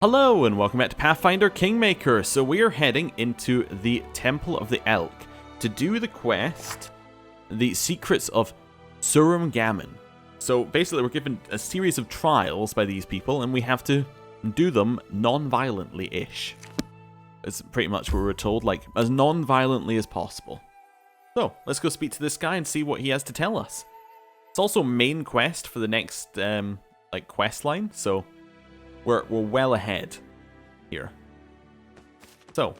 Hello and welcome back to Pathfinder Kingmaker. So we are heading into the Temple of the Elk to do the quest, The Secrets of Surum Gammon. So basically we're given a series of trials by these people and we have to do them non-violently-ish. It's pretty much what we're told, like as non-violently as possible. So let's go speak to this guy and see what he has to tell us. It's also main quest for the next quest line, so we're well ahead here. So,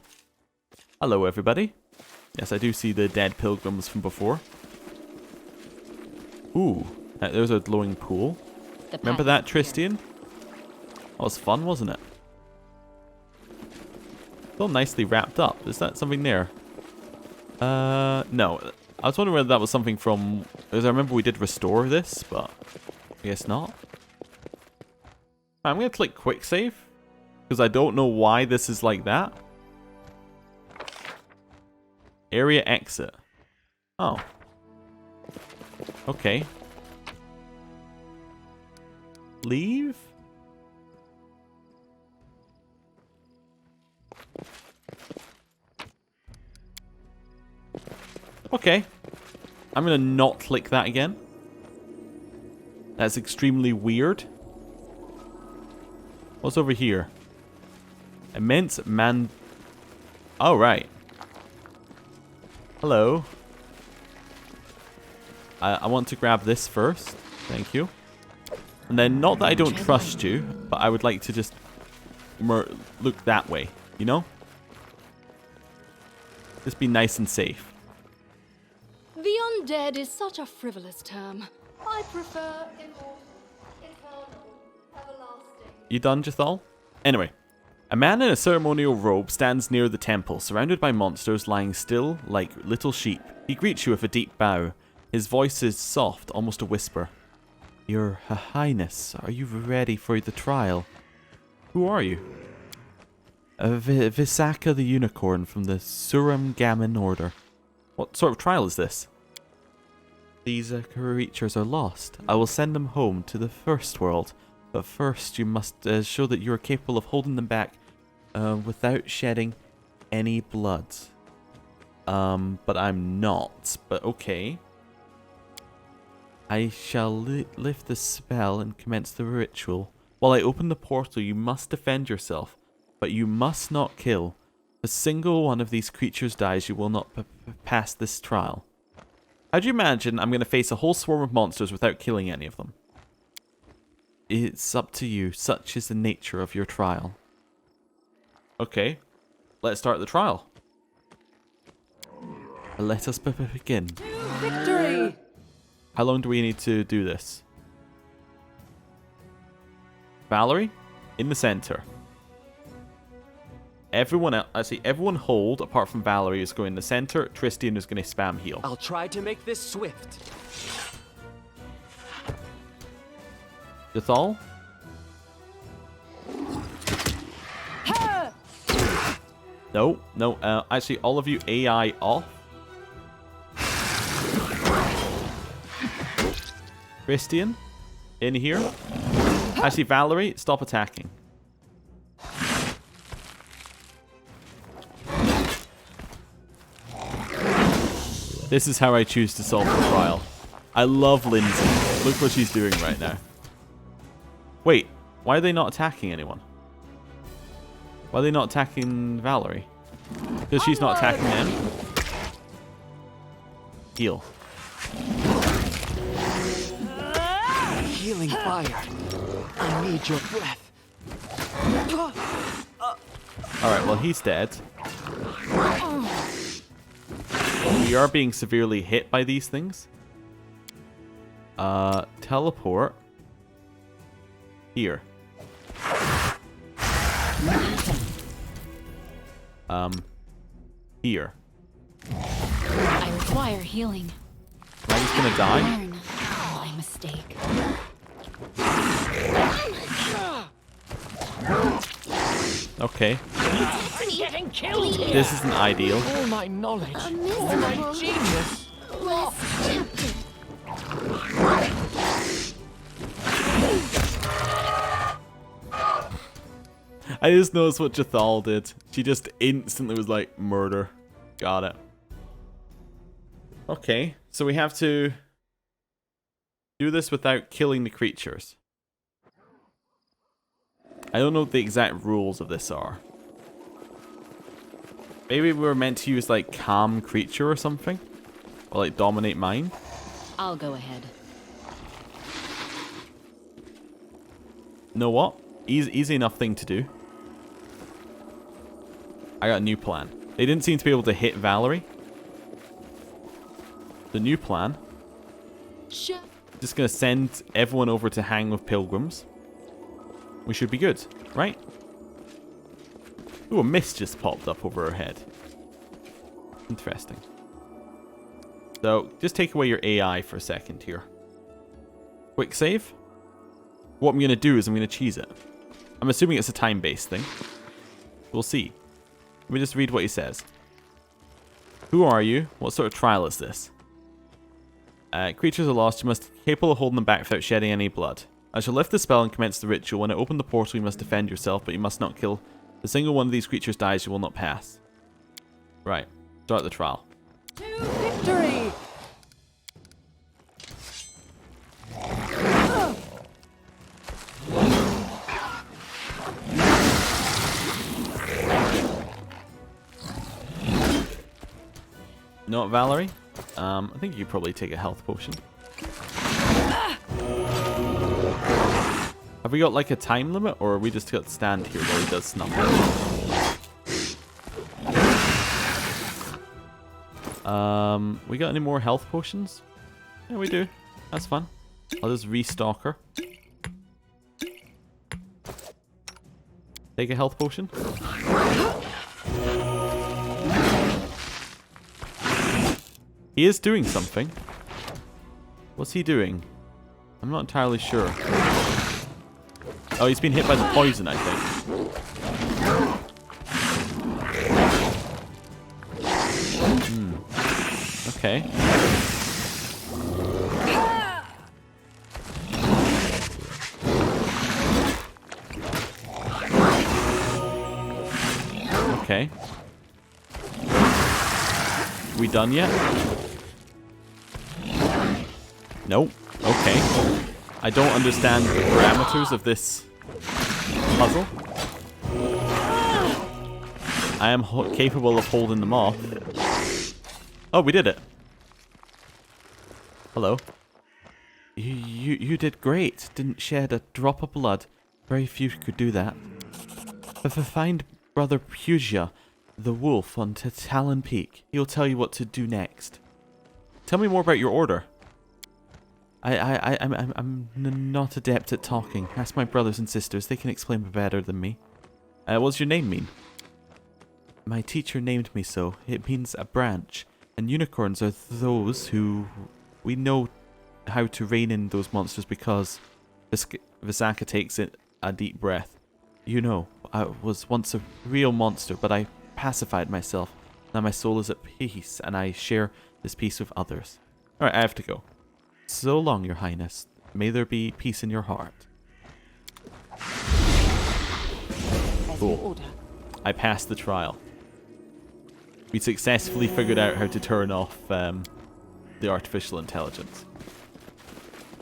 hello everybody. Yes, I do see the dead pilgrims from before. Ooh, there's a glowing pool. Remember that, Tristian? That was fun, wasn't it? All nicely wrapped up. Is that something there? No. I was wondering whether that was something from... Because I remember we did restore this, but I guess not. I'm going to click quick save, because I don't know why this is like that. Area exit. Oh. Okay. Leave? Okay. I'm going to not click that again. That's extremely weird. What's over here? Immense man... Oh, right. Hello. I want to grab this first. Thank you. And then, not that I don't trust you, but I would like to just look that way, you know? Just be nice and safe. The undead is such a frivolous term. I prefer immortal, eternal, everlasting. You done, Jathal? Anyway, a man in a ceremonial robe stands near the temple, surrounded by monsters lying still like little sheep. He greets you with a deep bow. His voice is soft, almost a whisper. Your Highness, are you ready for the trial? Who are you? Visaka the Unicorn from the Surum Gammon Order. What sort of trial is this? These creatures are lost. I will send them home to the first world. But first, you must show that you are capable of holding them back without shedding any blood. But I'm not. But okay. I shall lift the spell and commence the ritual. While I open the portal, you must defend yourself. But you must not kill. If a single one of these creatures dies, you will not pass this trial. How do you imagine I'm going to face a whole swarm of monsters without killing any of them? It's up to you. Such is the nature of your trial. Okay. Let's start the trial. Let us begin. Victory! How long do we need to do this? Valerie? In the center. Everyone else, I see everyone hold apart from Valerie is going in the center. Tristian is going to spam heal. I'll try to make this swift. Jathal? No. Actually, all of you AI off. Christian? In here. Actually, Valerie, stop attacking. This is how I choose to solve the trial. I love Lindsay. Look what she's doing right now. Wait, why are they not attacking anyone? Why are they not attacking Valerie? Because she's not attacking them. Heal. Healing fire. I need your breath. Alright, well he's dead. We are being severely hit by these things. Teleport. Here. Here. I require healing. Am I just gonna die? Learn my mistake. Okay. I'm getting killed here. This isn't ideal. All my knowledge, all my genius. I just noticed what Jathal did. She just instantly was like, murder. Got it. Okay, so we have to do this without killing the creatures. I don't know what the exact rules of this are. Maybe we were meant to use like calm creature or something? Or like dominate mind? I'll go ahead. Know what? Easy enough thing to do. I got a new plan. They didn't seem to be able to hit Valerie. The new plan. Sure. Just gonna send everyone over to hang with pilgrims. We should be good, right? Ooh, a mist just popped up over her head. Interesting. So, just take away your AI for a second here. Quick save. What I'm going to do is I'm going to cheese it. I'm assuming it's a time-based thing. We'll see. Let me just read what he says. Who are you? What sort of trial is this? Creatures are lost. You must be capable of holding them back without shedding any blood. I shall lift the spell and commence the ritual. When I open the portal, you must defend yourself, but you must not kill. If a single one of these creatures dies, you will not pass. Right. Start the trial. To victory! Not Valerie. I think you could probably take a health potion. Have we got like a time limit, or are we just got to stand here while he does snuffle? We got any more health potions? Yeah, we do. That's fun. I'll just restock her. Take a health potion. He is doing something. What's he doing? I'm not entirely sure. Oh, he's been hit by the poison, I think. Okay. Okay. We done yet? Nope. Okay. I don't understand the parameters of this puzzle. I am capable of holding them off. Oh, we did it. Hello. You did great. Didn't shed a drop of blood. Very few could do that. But find Brother Pugia, the wolf, on Talon Peak. He'll tell you what to do next. Tell me more about your order. I'm not adept at talking. Ask my brothers and sisters. They can explain better than me. What's your name mean? My teacher named me so. It means a branch. And unicorns are those who... We know how to rein in those monsters because Visaka takes it a deep breath. You know, I was once a real monster, but I pacified myself. Now my soul is at peace, and I share this peace with others. Alright, I have to go. So long, Your Highness. May there be peace in your heart. Cool. I passed the trial. We successfully figured out how to turn off the artificial intelligence.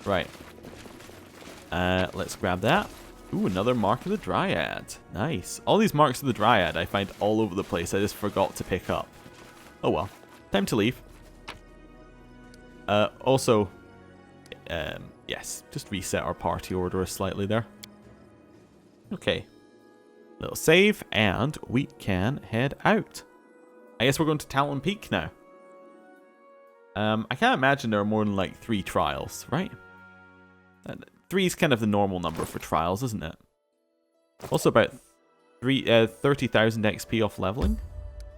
Right. Let's grab that. Ooh, another Mark of the Dryad. Nice. All these Marks of the Dryad I find all over the place. I just forgot to pick up. Oh well. Time to leave. Also, yes, just reset our party order slightly there. Okay. Little save, and we can head out. I guess we're going to Talon Peak now. I can't imagine there are more than like 3 trials, right? 3 is kind of the normal number for trials, isn't it? Also about 30,000 XP off leveling.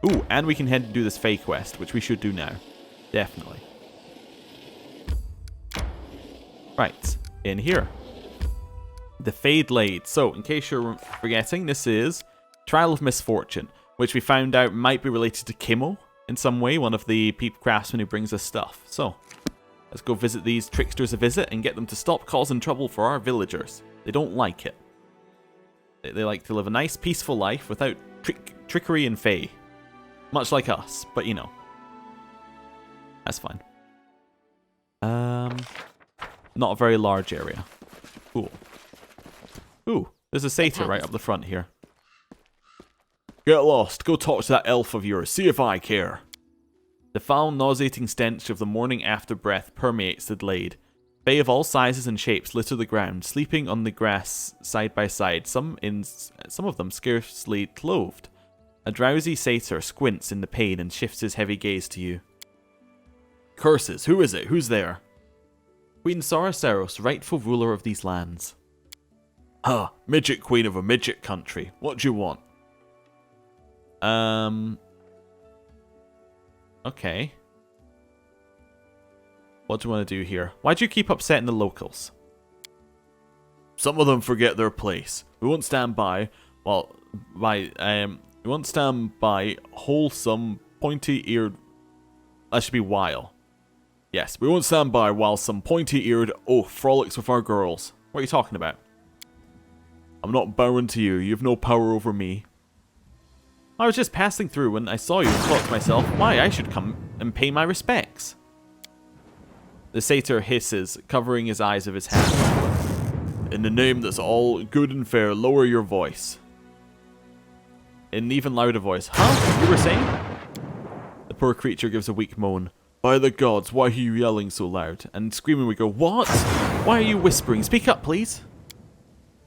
Ooh, and we can head and do this Fae quest, which we should do now. Definitely. Right, in here. The Fade Lade. So, in case you're forgetting, this is Trial of Misfortune, which we found out might be related to Kimo in some way, one of the craftsmen who brings us stuff. So, let's go visit these tricksters a visit and get them to stop causing trouble for our villagers. They don't like it. They like to live a nice, peaceful life without trickery and fey. Much like us, but you know. That's fine. Not a very large area. Cool. Ooh, there's a satyr right up the front here. Get lost. Go talk to that elf of yours. See if I care. The foul, nauseating stench of the morning after breath permeates the glade. Fae of all sizes and shapes litter the ground, sleeping on the grass side by side, some of them scarcely clothed. A drowsy satyr squints in the pain and shifts his heavy gaze to you. Curses, who is it? Who's there? Queen Saraceros, rightful ruler of these lands. Huh, midget queen of a midget country. What do you want? Okay. What do you want to do here? Why do you keep upsetting the locals? Some of them forget their place. We won't stand by we won't stand by wholesome pointy-eared. That should be while. Yes, we won't stand by while some pointy-eared oaf frolics with our girls. What are you talking about? I'm not bowing to you. You have no power over me. I was just passing through when I saw you and thought to myself, why, I should come and pay my respects. The satyr hisses, covering his eyes with his hand. In the name that's all good and fair, lower your voice. In an even louder voice. Huh? You were saying? The poor creature gives a weak moan. By the gods, why are you yelling so loud? And screaming we go, what? Why are you whispering? Speak up, please.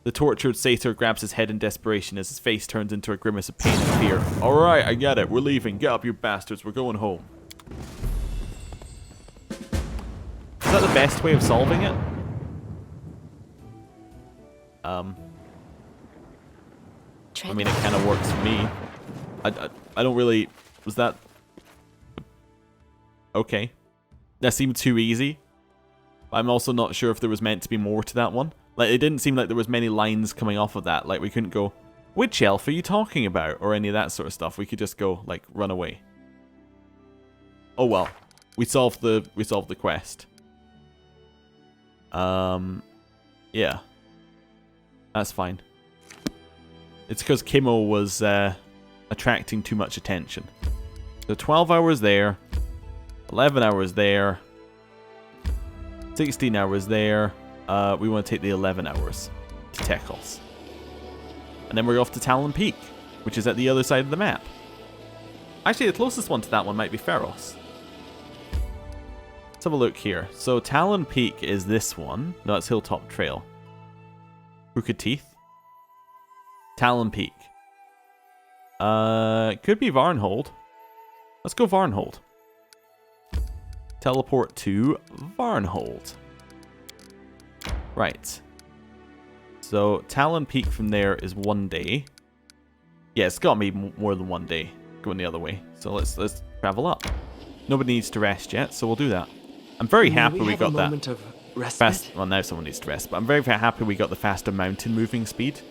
The tortured satyr grabs his head in desperation as his face turns into a grimace of pain and fear. Alright, I get it. We're leaving. Get up, you bastards. We're going home. Is that the best way of solving it? I mean, it kind of works for me. I don't really... Was that... Okay. That seemed too easy. I'm also not sure if there was meant to be more to that one. Like, it didn't seem like there was many lines coming off of that. Like, we couldn't go, which elf are you talking about? Or any of that sort of stuff. We could just go, like, run away. Oh well. We solved the quest. Yeah. That's fine. It's because Kimmo was attracting too much attention. So 12 hours there. 11 hours there. 16 hours there. We want to take the 11 hours to Tekos. And then we're off to Talon Peak, which is at the other side of the map. Actually, the closest one to that one might be Pharos. Let's have a look here. So Talon Peak is this one. No, it's Hilltop Trail. Crooked Teeth. Talon Peak. Could be Varnhold. Let's go Varnhold. Teleport to Varnhold. Right. So Talon Peak from there is 1 day. Yeah, it's got to be more than 1 day going the other way. So let's travel up. Nobody needs to rest yet, so we'll do that. I'm very happy we got that fast. Well, now someone needs to rest, but I'm very, very happy we got the faster mountain moving speed.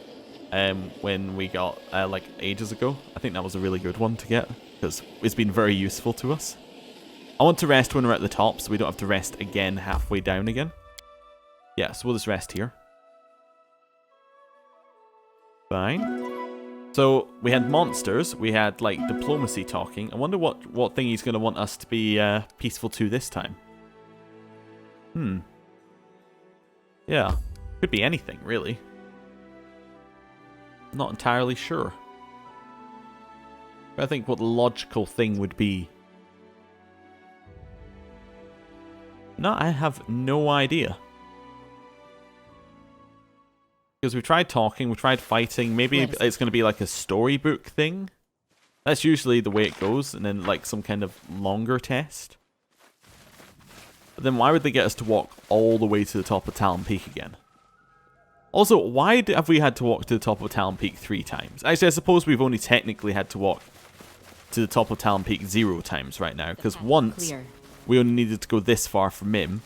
When we got like ages ago. I think that was a really good one to get because it's been very useful to us. I want to rest when we're at the top so we don't have to rest again halfway down again. Yeah, so we'll just rest here. Fine. So we had monsters, we had like diplomacy talking. I wonder what thing he's going to want us to be peaceful to this time. Yeah, could be anything really. Not entirely sure. But I think what the logical thing would be. No, I have no idea. Because we tried talking, we tried fighting. Maybe it's going to be like a storybook thing. That's usually the way it goes. And then like some kind of longer test. But then why would they get us to walk all the way to the top of Talon Peak again? Also, why have we had to walk to the top of Talon Peak 3 times? Actually, I suppose we've only technically had to walk to the top of Talon Peak 0 times right now. Because once we only needed to go this far for Mim.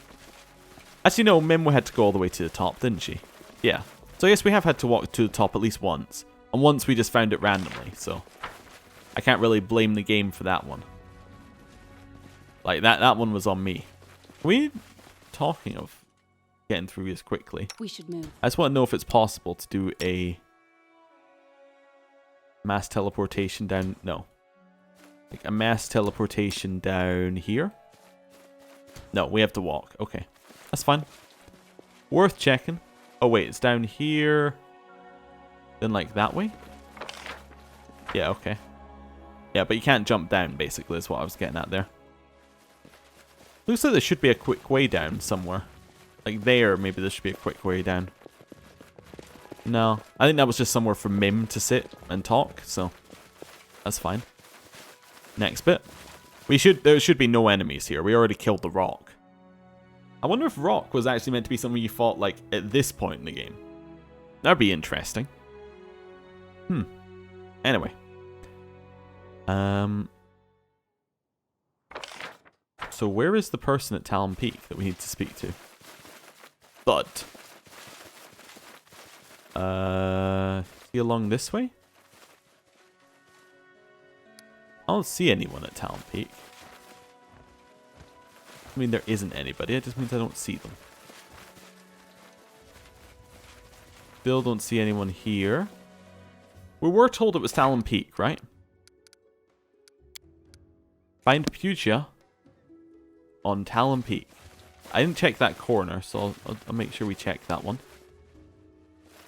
Actually, no, Mim had to go all the way to the top, didn't she? Yeah. So yes, we have had to walk to the top at least once. And once we just found it randomly, so I can't really blame the game for that one. Like, that one was on me. Are we talking of getting through this quickly? We should move. I just want to know if it's possible to do a Mass teleportation down... No. Like a mass teleportation down here? No, we have to walk. Okay. That's fine. Worth checking. Oh, wait. It's down here. Then, like, that way? Yeah, okay. Yeah, but you can't jump down, basically, is what I was getting at there. Looks like there should be a quick way down somewhere. Like there, maybe there should be a quick way down. No. I think that was just somewhere for Mim to sit and talk, so that's fine. Next bit. There should be no enemies here. We already killed the rock. I wonder if rock was actually meant to be something you fought, like, at this point in the game. That'd be interesting. Anyway. So where is the person at Talon Peak that we need to speak to? Bud. Is he along this way? I don't see anyone at Talon Peak. I mean, there isn't anybody. It just means I don't see them. Still don't see anyone here. We were told it was Talon Peak, right? Find Pugia on Talon Peak. I didn't check that corner, so I'll make sure we check that one.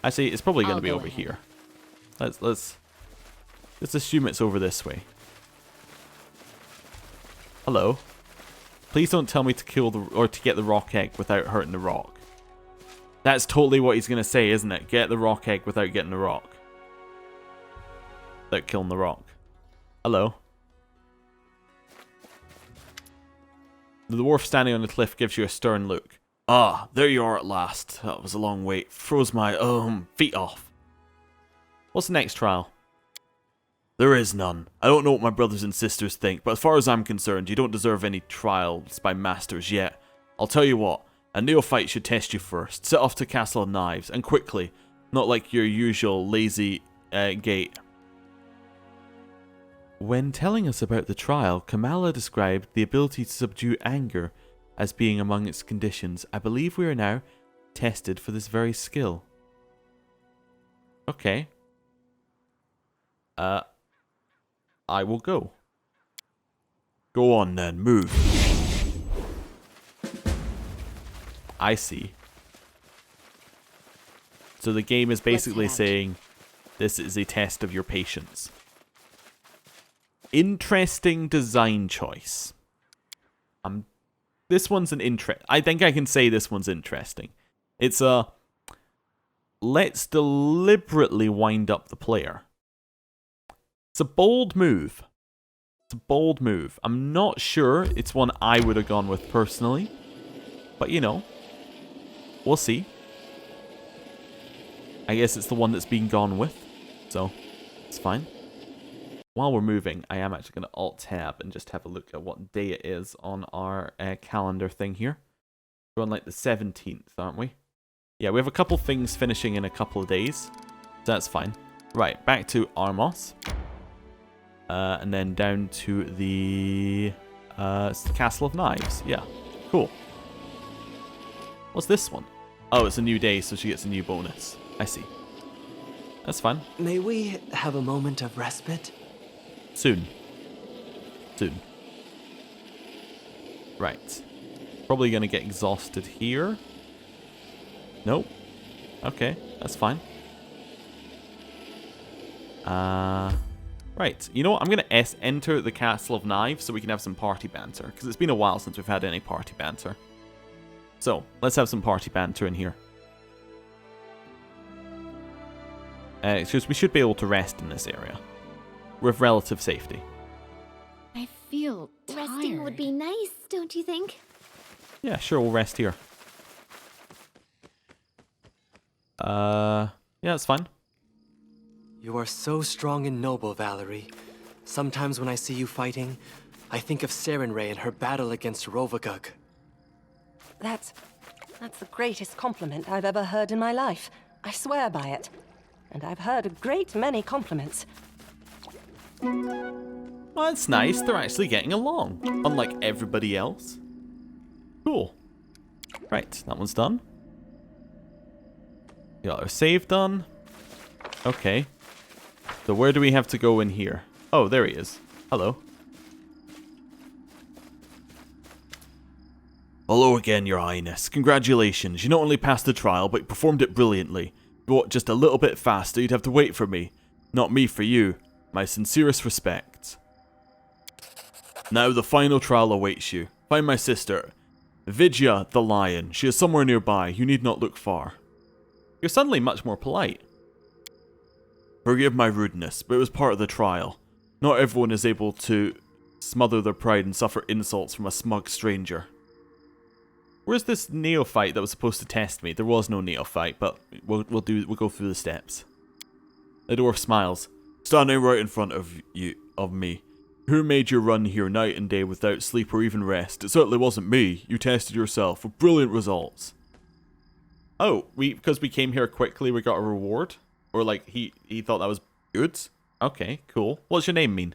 Actually, it's probably going to be over here. Let's assume it's over this way. Hello. Please don't tell me to kill to get the rock egg without hurting the rock. That's totally what he's going to say, isn't it? Get the rock egg without getting the rock. Without killing the rock. Hello. The dwarf standing on the cliff gives you a stern look. Ah, there you are at last. That was a long wait. Froze my feet off. What's the next trial? There is none. I don't know what my brothers and sisters think, but as far as I'm concerned, you don't deserve any trials by masters yet. I'll tell you what, a neophyte should test you first. Set off to Castle of Knives, and quickly. Not like your usual lazy gait. When telling us about the trial, Kamala described the ability to subdue anger as being among its conditions. I believe we are now tested for this very skill. Okay. I will go. Go on then, move. I see. So the game is basically saying this is a test of your patience. Interesting design choice. This one's an I think I can say this one's interesting. It's a let's deliberately wind up the player. It's a bold move. It's a bold move. I'm not sure it's one I would have gone with personally. But you know, we'll see. I guess it's the one that's been gone with. So, it's fine. While we're moving, I am actually going to Alt-Tab and just have a look at what day it is on our calendar thing here. We're on like the 17th, aren't we? Yeah, we have a couple things finishing in a couple of days. So that's fine. Right, back to Armos. And then down to the Castle of Knives. Yeah, cool. What's this one? Oh, it's a new day, so she gets a new bonus. I see. That's fine. May we have a moment of respite? Soon. Soon. Right. Probably going to get exhausted here. Nope. Okay, that's fine. Right. You know what? I'm going to enter the Castle of Knives so we can have some party banter. Because it's been a while since we've had any party banter. So, let's have some party banter in here. Because we should be able to rest in this area. With relative safety. I feel tired. Resting would be nice, don't you think? Yeah, sure, we'll rest here. Yeah, that's fine. You are so strong and noble, Valerie. Sometimes when I see you fighting, I think of Sarenrae and her battle against Rovagug. That's the greatest compliment I've ever heard in my life. I swear by it. And I've heard a great many compliments. Well, that's nice. They're actually getting along. Unlike everybody else. Cool. Right, that one's done. Got our save done. Okay. So where do we have to go in here? Oh, there he is. Hello. Hello again, Your Highness. Congratulations. You not only passed the trial, but performed it brilliantly. If you were just a little bit faster, you'd have to wait for me. Not me for you. My sincerest respects. Now the final trial awaits you. Find my sister, Vidya the Lion. She is somewhere nearby. You need not look far. You're suddenly much more polite. Forgive my rudeness, but it was part of the trial. Not everyone is able to smother their pride and suffer insults from a smug stranger. Where's this neophyte that was supposed to test me? There was no neophyte, but we'll go through the steps. The dwarf smiles. Standing right in front of me. Who made you run here night and day without sleep or even rest? It certainly wasn't me. You tested yourself with brilliant results. Oh, because we came here quickly, we got a reward? Or like he thought that was good? Okay, cool. What's your name mean?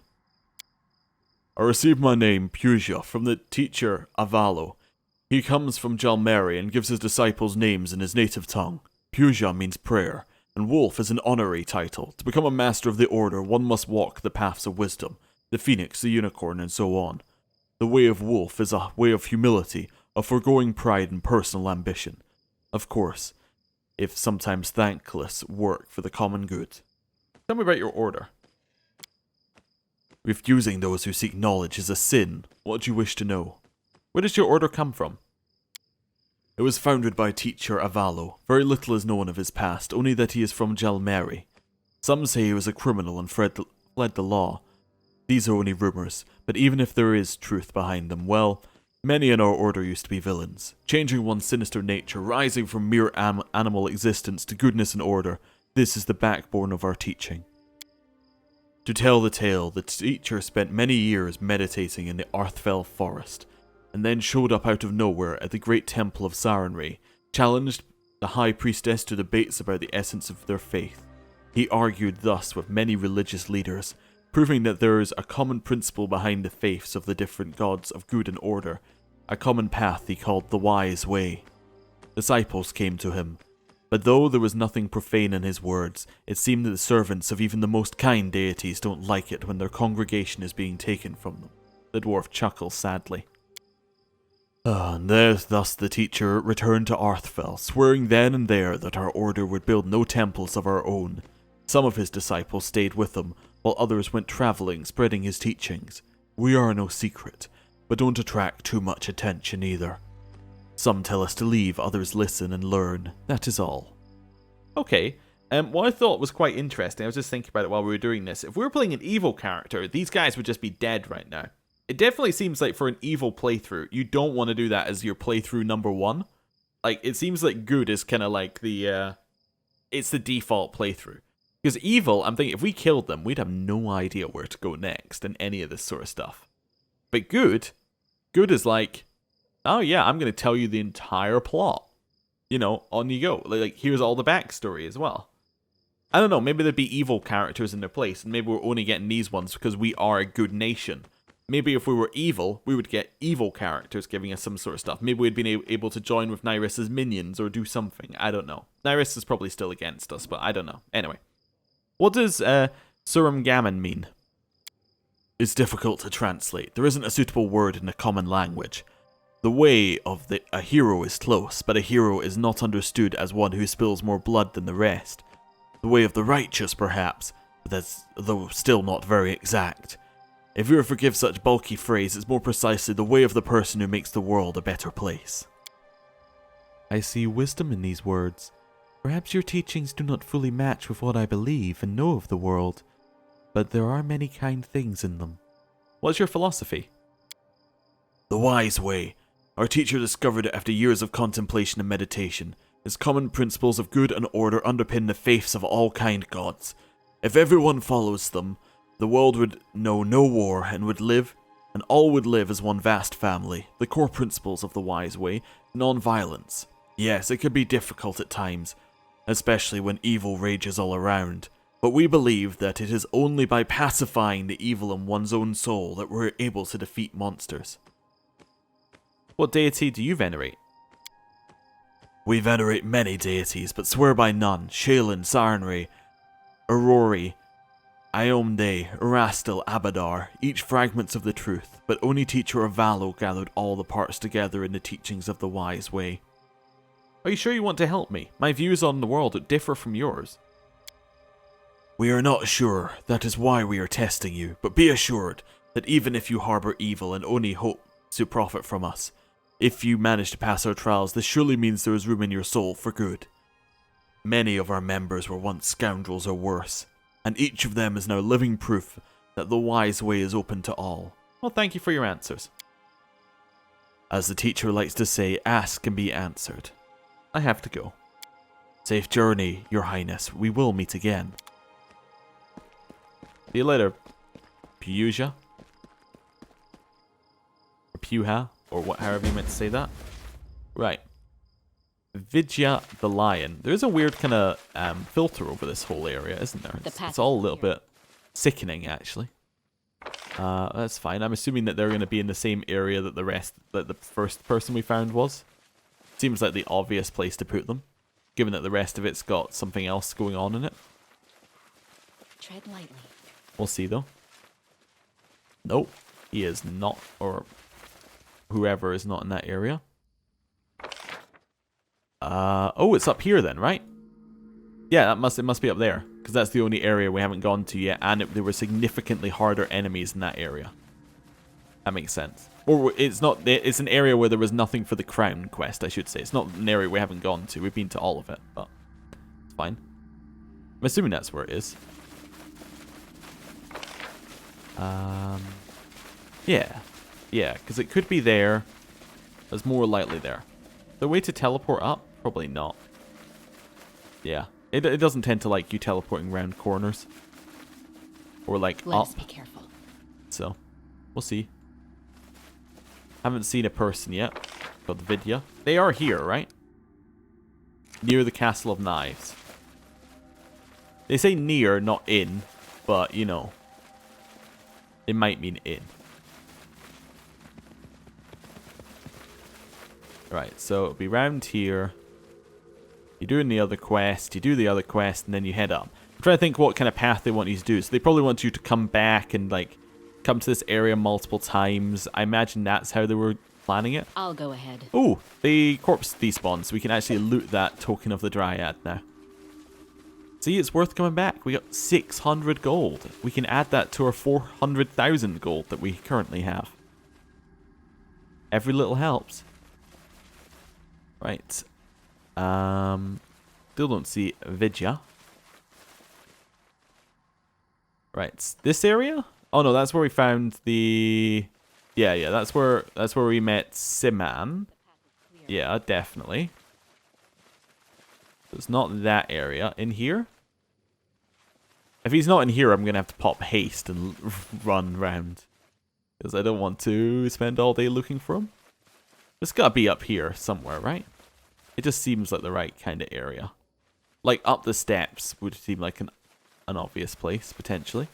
I received my name, Puja, from the teacher Avalo. He comes from Jalmeri and gives his disciples names in his native tongue. Puja means prayer, and Wolf is an honorary title. To become a master of the order, one must walk the paths of wisdom, the phoenix, the unicorn, and so on. The way of Wolf is a way of humility, of foregoing pride and personal ambition. Of course, if sometimes thankless, work for the common good. Tell me about your order. Refusing those who seek knowledge is a sin. What do you wish to know? Where does your order come from? It was founded by teacher Avalo. Very little is known of his past, only that he is from Jalmeri. Some say he was a criminal and fled the law. These are only rumors, but even if there is truth behind them, well, many in our order used to be villains. Changing one's sinister nature, rising from mere animal existence to goodness and order, this is the backbone of our teaching. To tell the tale, the teacher spent many years meditating in the Arthfell forest, and then showed up out of nowhere at the great temple of Sarenrae, challenged the high priestess to debates about the essence of their faith. He argued thus with many religious leaders, proving that there is a common principle behind the faiths of the different gods of good and order, a common path he called the wise way. Disciples came to him, but though there was nothing profane in his words, it seemed that the servants of even the most kind deities don't like it when their congregation is being taken from them. The dwarf chuckles sadly. And thus the teacher returned to Arthfell, swearing then and there that our order would build no temples of our own. Some of his disciples stayed with him, while others went traveling, spreading his teachings. We are no secret, but don't attract too much attention either. Some tell us to leave, others listen and learn. That is all. Okay, what I thought was quite interesting, I was just thinking about it while we were doing this. If we were playing an evil character, these guys would just be dead right now. It definitely seems like for an evil playthrough, you don't want to do that as your playthrough number one. Like, it seems like good is kind of like the, it's the default playthrough. Because evil, I'm thinking, if we killed them, we'd have no idea where to go next and any of this sort of stuff. But good is like, oh yeah, I'm going to tell you the entire plot. You know, on you go. Like, here's all the backstory as well. I don't know, maybe there'd be evil characters in their place, and maybe we're only getting these ones because we are a good nation. Maybe if we were evil, we would get evil characters giving us some sort of stuff. Maybe we'd been able to join with Nyriss's minions or do something. I don't know. Nyriss is probably still against us, but I don't know. Anyway. What does Surum Gammon mean? It's difficult to translate. There isn't a suitable word in the common language. The way of a hero is close, but a hero is not understood as one who spills more blood than the rest. The way of the righteous, perhaps, but that's though still not very exact. If you forgive such bulky phrase, it's more precisely the way of the person who makes the world a better place. I see wisdom in these words. Perhaps your teachings do not fully match with what I believe and know of the world, but there are many kind things in them. What's your philosophy? The wise way. Our teacher discovered it after years of contemplation and meditation. Its common principles of good and order underpin the faiths of all kind gods. If everyone follows them, the world would know no war and all would live as one vast family. The core principles of the wise way, non-violence. Yes, it can be difficult at times, especially when evil rages all around. But we believe that it is only by pacifying the evil in one's own soul that we're able to defeat monsters. What deity do you venerate? We venerate many deities, but swear by none. Shaelin, Sarenrae, Aurori, Iomde, Erastil, Abadar, each fragments of the truth, but only teacher of Valo gathered all the parts together in the teachings of the wise way. Are you sure you want to help me? My views on the world differ from yours. We are not sure. That is why we are testing you. But be assured that even if you harbor evil and only hope to profit from us, if you manage to pass our trials, this surely means there is room in your soul for good. Many of our members were once scoundrels or worse, and each of them is now living proof that the wise way is open to all. Well, thank you for your answers. As the teacher likes to say, ask and be answered. I have to go. Safe journey, Your Highness. We will meet again. See you later, Puja. Or Puha, or however you meant to say that. Right. Vidya the Lion. There's a weird kind of filter over this whole area, isn't there? It's all a little bit sickening, actually. That's fine. I'm assuming that they're going to be in the same area that the first person we found was. Seems like the obvious place to put them, given that the rest of it's got something else going on in it. Tread lightly. We'll see, though. Nope. He is not, or whoever is not in that area. Oh, it's up here then, right? Yeah, it must be up there, because that's the only area we haven't gone to yet, and there were significantly harder enemies in that area. That makes sense. Or it's not. It's an area where there was nothing for the crown quest, I should say. It's not an area we haven't gone to. We've been to all of it, but it's fine. I'm assuming that's where it is. Yeah, because it could be there. It's more likely there. The way to teleport up? Probably not. Yeah, it doesn't tend to like you teleporting around corners or like Let up. us be careful. So we'll see. Haven't seen a person yet called Vidya. They are here, right? Near the Castle of Knives. They say near, not in, but you know, it might mean in. Right, so it'll be round here. You do the other quest, and then you head up. I'm trying to think what kind of path they want you to do. So they probably want you to come back and like come to this area multiple times. I imagine that's how they were planning it. I'll go ahead. Oh, the corpse despawned, so we can actually loot that token of the Dryad now. See, it's worth coming back. We got 600 gold. We can add that to our 400,000 gold that we currently have. Every little helps. Right. Still don't see Vidya. Right, this area? Oh no, that's where we found the... Yeah, that's where we met Siman. Yeah, definitely. So it's not that area. In here? If he's not in here, I'm going to have to pop haste and run round. Because I don't want to spend all day looking for him. It's got to be up here somewhere, right? It just seems like the right kind of area. Like up the steps would seem like an obvious place, potentially.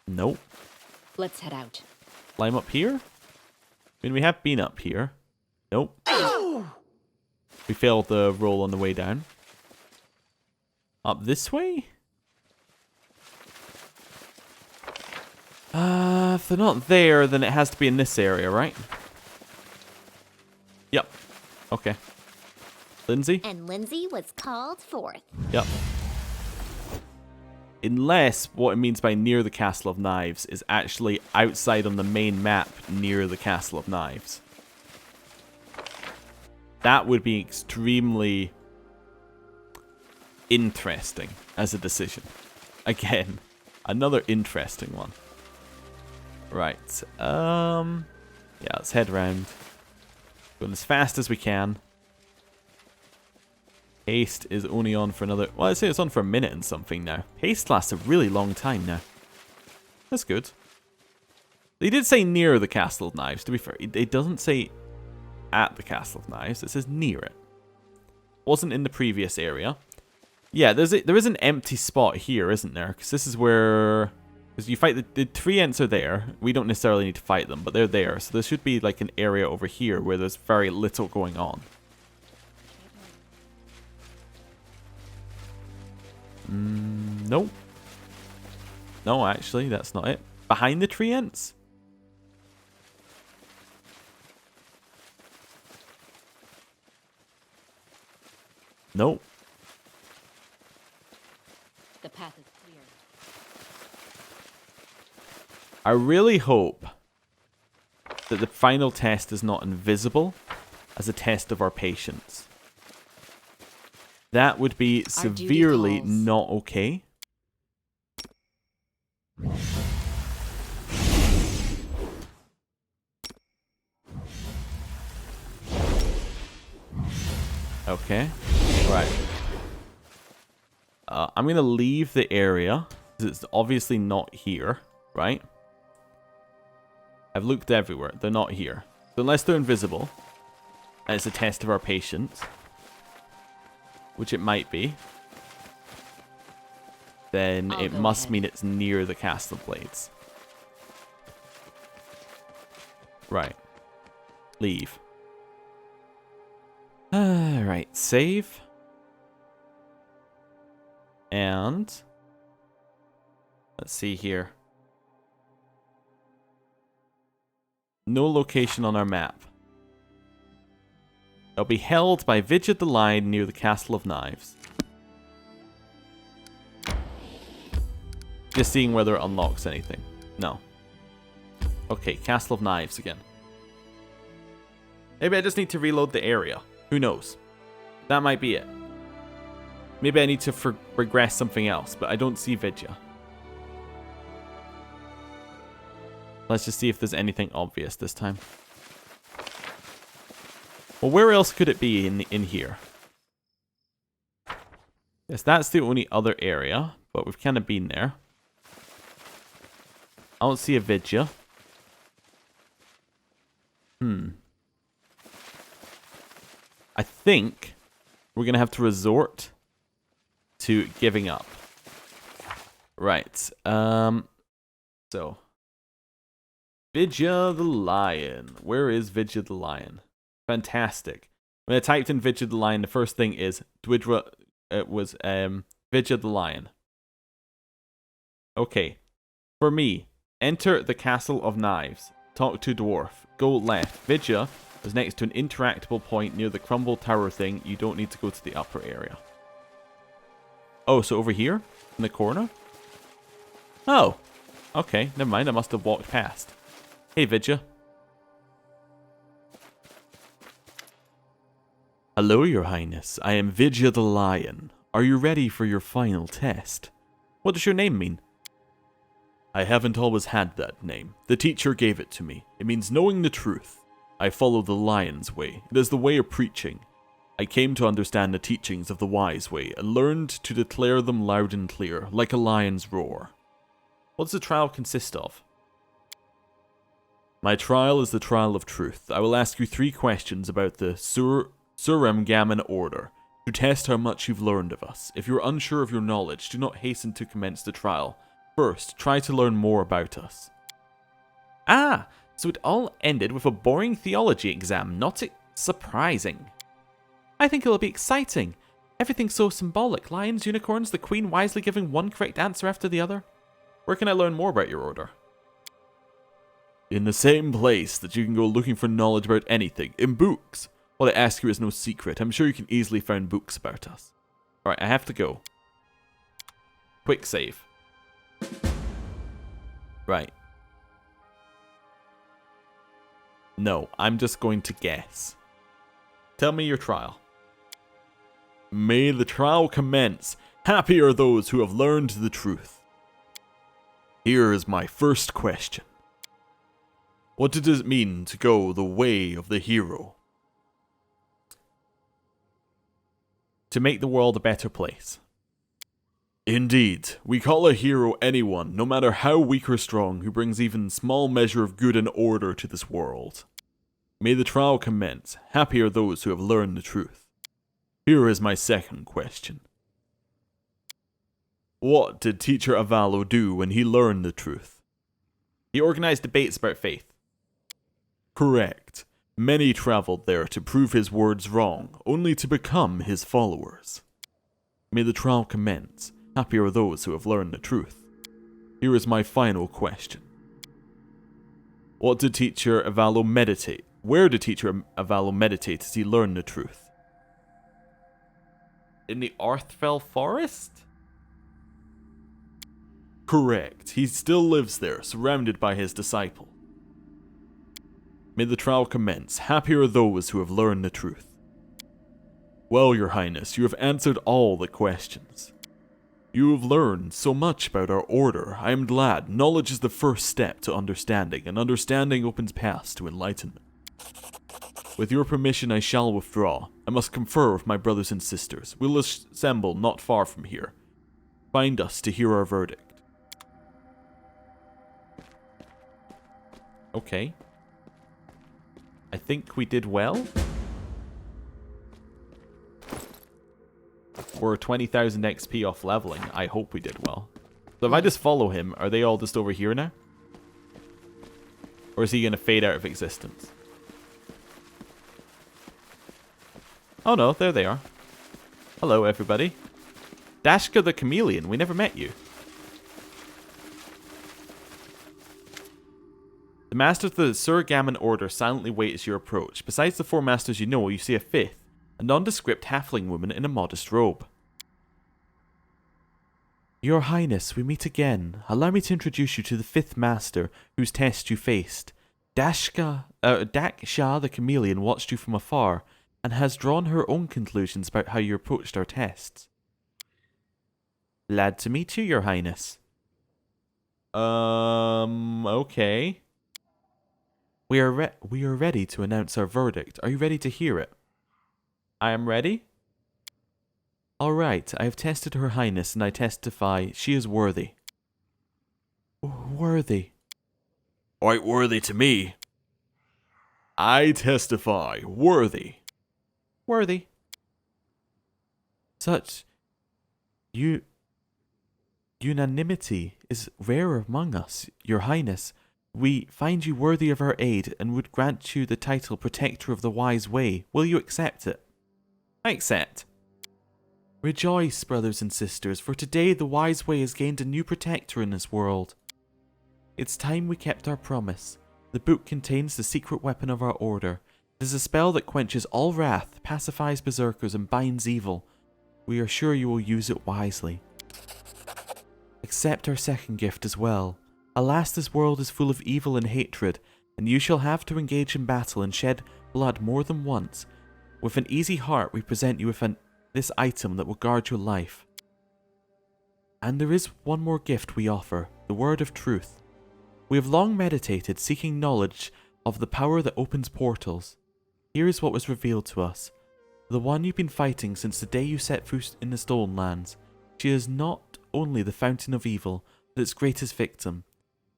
Nope. Let's head out. Climb up here? I mean, we have been up here. Nope. We failed the roll on the way down. Up this way? If they're not there, then it has to be in this area, right? Yep. Okay. Lindsay? And Lindsay was called forth. Yep. Unless what it means by near the Castle of Knives is actually outside on the main map near the Castle of Knives. That would be extremely interesting as a decision. Again, another interesting one. Right. Yeah, let's head around. Going as fast as we can. Haste is only on for another... Well, I'd say it's on for a minute and something now. Haste lasts a really long time now. That's good. They did say near the Castle of Knives, to be fair. It doesn't say at the Castle of Knives. It says near it. Wasn't in the previous area. Yeah, there is an empty spot here, isn't there? Because this is where... Because you fight... The Treants are there. We don't necessarily need to fight them, but they're there. So there should be like an area over here where there's very little going on. Nope. No, actually, that's not it. Behind the tree ends? Nope. The path is clear. I really hope that the final test is not invisible as a test of our patience. That would be Our duty severely calls. not okay. Okay. Right. I'm going to leave the area, because it's obviously not here, right? I've looked everywhere. They're not here. So unless they're invisible, and it's a test of our patience, which it might be, then I'll it go must ahead. mean it's near the Castle Blades. Right. Leave. Right, save. And let's see here. No location on our map. It'll be held by Vidya the Lion near the Castle of Knives. Just seeing whether it unlocks anything. No. Okay, Castle of Knives again. Maybe I just need to reload the area. Who knows? That might be it. Maybe I need to regress something else, but I don't see Vidya. Let's just see if there's anything obvious this time. Well, where else could it be in here? Yes, that's the only other area, but we've kind of been there. I don't see a Vidya. I think we're going to have to resort to giving up. Right. So. Vidya the Lion. Where is Vidya the Lion? Fantastic. When I typed in Vidya the Lion, the first thing is Dwidra. It was Vidya the Lion. Okay. For me, enter the Castle of Knives. Talk to Dwarf. Go left. Vidya is next to an interactable point near the crumble tower thing. You don't need to go to the upper area. Oh, so over here? In the corner? Oh. Okay, never mind. I must have walked past. Hey, Vidya. Hello, Your Highness. I am Vidya the Lion. Are you ready for your final test? What does your name mean? I haven't always had that name. The teacher gave it to me. It means knowing the truth. I follow the lion's way. It is the way of preaching. I came to understand the teachings of the wise way and learned to declare them loud and clear, like a lion's roar. What does the trial consist of? My trial is the trial of truth. I will ask you 3 questions about the Suram Gammon Order to test how much you've learned of us. If you're unsure of your knowledge, do not hasten to commence the trial. First, try to learn more about us. Ah, so it all ended with a boring theology exam. Not surprising. I think it'll be exciting. Everything's so symbolic. Lions, unicorns, the queen wisely giving one correct answer after the other. Where can I learn more about your order? In the same place that you can go looking for knowledge about anything, in books. What I ask you is no secret. I'm sure you can easily find books about us. Alright, I have to go. Quick save. Right. No, I'm just going to guess. Tell me your trial. May the trial commence. Happy are those who have learned the truth. Here is my first question. What does it mean to go the way of the hero? To make the world a better place. Indeed, we call a hero anyone, no matter how weak or strong, who brings even small measure of good and order to this world. May the trial commence. Happy are those who have learned the truth. Here is my second question. What did Teacher Avalo do when he learned the truth? He organized debates about faith. Correct. Many traveled there to prove his words wrong, only to become his followers. May the trial commence. Happy are those who have learned the truth. Here is my final question. What did teacher Avalo meditate? Where did teacher Avalo meditate as he learned the truth? In the Arthfell Forest? Correct. He still lives there, surrounded by his disciple. May the trial commence. Happy are those who have learned the truth. Well, your highness, you have answered all the questions. You have learned so much about our order. I am glad. Knowledge is the first step to understanding, and understanding opens paths to enlightenment. With your permission, I shall withdraw. I must confer with my brothers and sisters. We'll assemble not far from here. Find us to hear our verdict. Okay. I think we did well. We're 20,000 XP off leveling. I hope we did well. So if I just follow him, are they all just over here now? Or is he going to fade out of existence? Oh no, there they are. Hello everybody. Dashka the Chameleon, we never met you. The masters of the Surgammon Order silently wait as you approach. Besides the 4 masters you know, you see a 5th, a nondescript halfling woman in a modest robe. Your Highness, we meet again. Allow me to introduce you to the 5th master whose test you faced. Daksha the Chameleon watched you from afar and has drawn her own conclusions about how you approached our tests. Glad to meet you, Your Highness. Okay. We are ready to announce our verdict. Are you ready to hear it? I am ready. Alright, I have tested Her Highness and I testify she is worthy. Worthy. Quite worthy to me. I testify, worthy. Worthy. Such unanimity is rare among us, Your Highness. We find you worthy of our aid and would grant you the title Protector of the Wise Way. Will you accept it? I accept. Rejoice, brothers and sisters, for today the Wise Way has gained a new protector in this world. It's time we kept our promise. The book contains the secret weapon of our order. It is a spell that quenches all wrath, pacifies berserkers, and binds evil. We are sure you will use it wisely. Accept our second gift as well. Alas, this world is full of evil and hatred, and you shall have to engage in battle and shed blood more than once. With an easy heart, we present you with this item that will guard your life. And there is one more gift we offer, the word of truth. We have long meditated, seeking knowledge of the power that opens portals. Here is what was revealed to us. The one you've been fighting since the day you set foot in the Stolen Lands. She is not only the fountain of evil, but its greatest victim.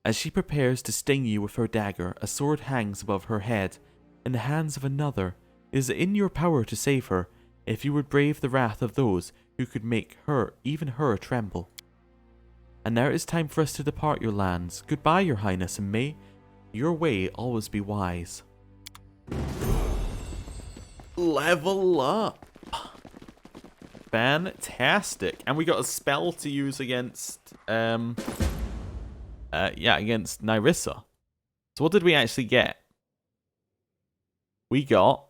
As she prepares to sting you with her dagger, a sword hangs above her head. In the hands of another, it is in your power to save her, if you would brave the wrath of those who could make her, even her, tremble. And now it is time for us to depart your lands. Goodbye, Your Highness, and may your way always be wise. Level up! Fantastic. And we got a spell to use against, against Nyrissa. So what did we actually get? We got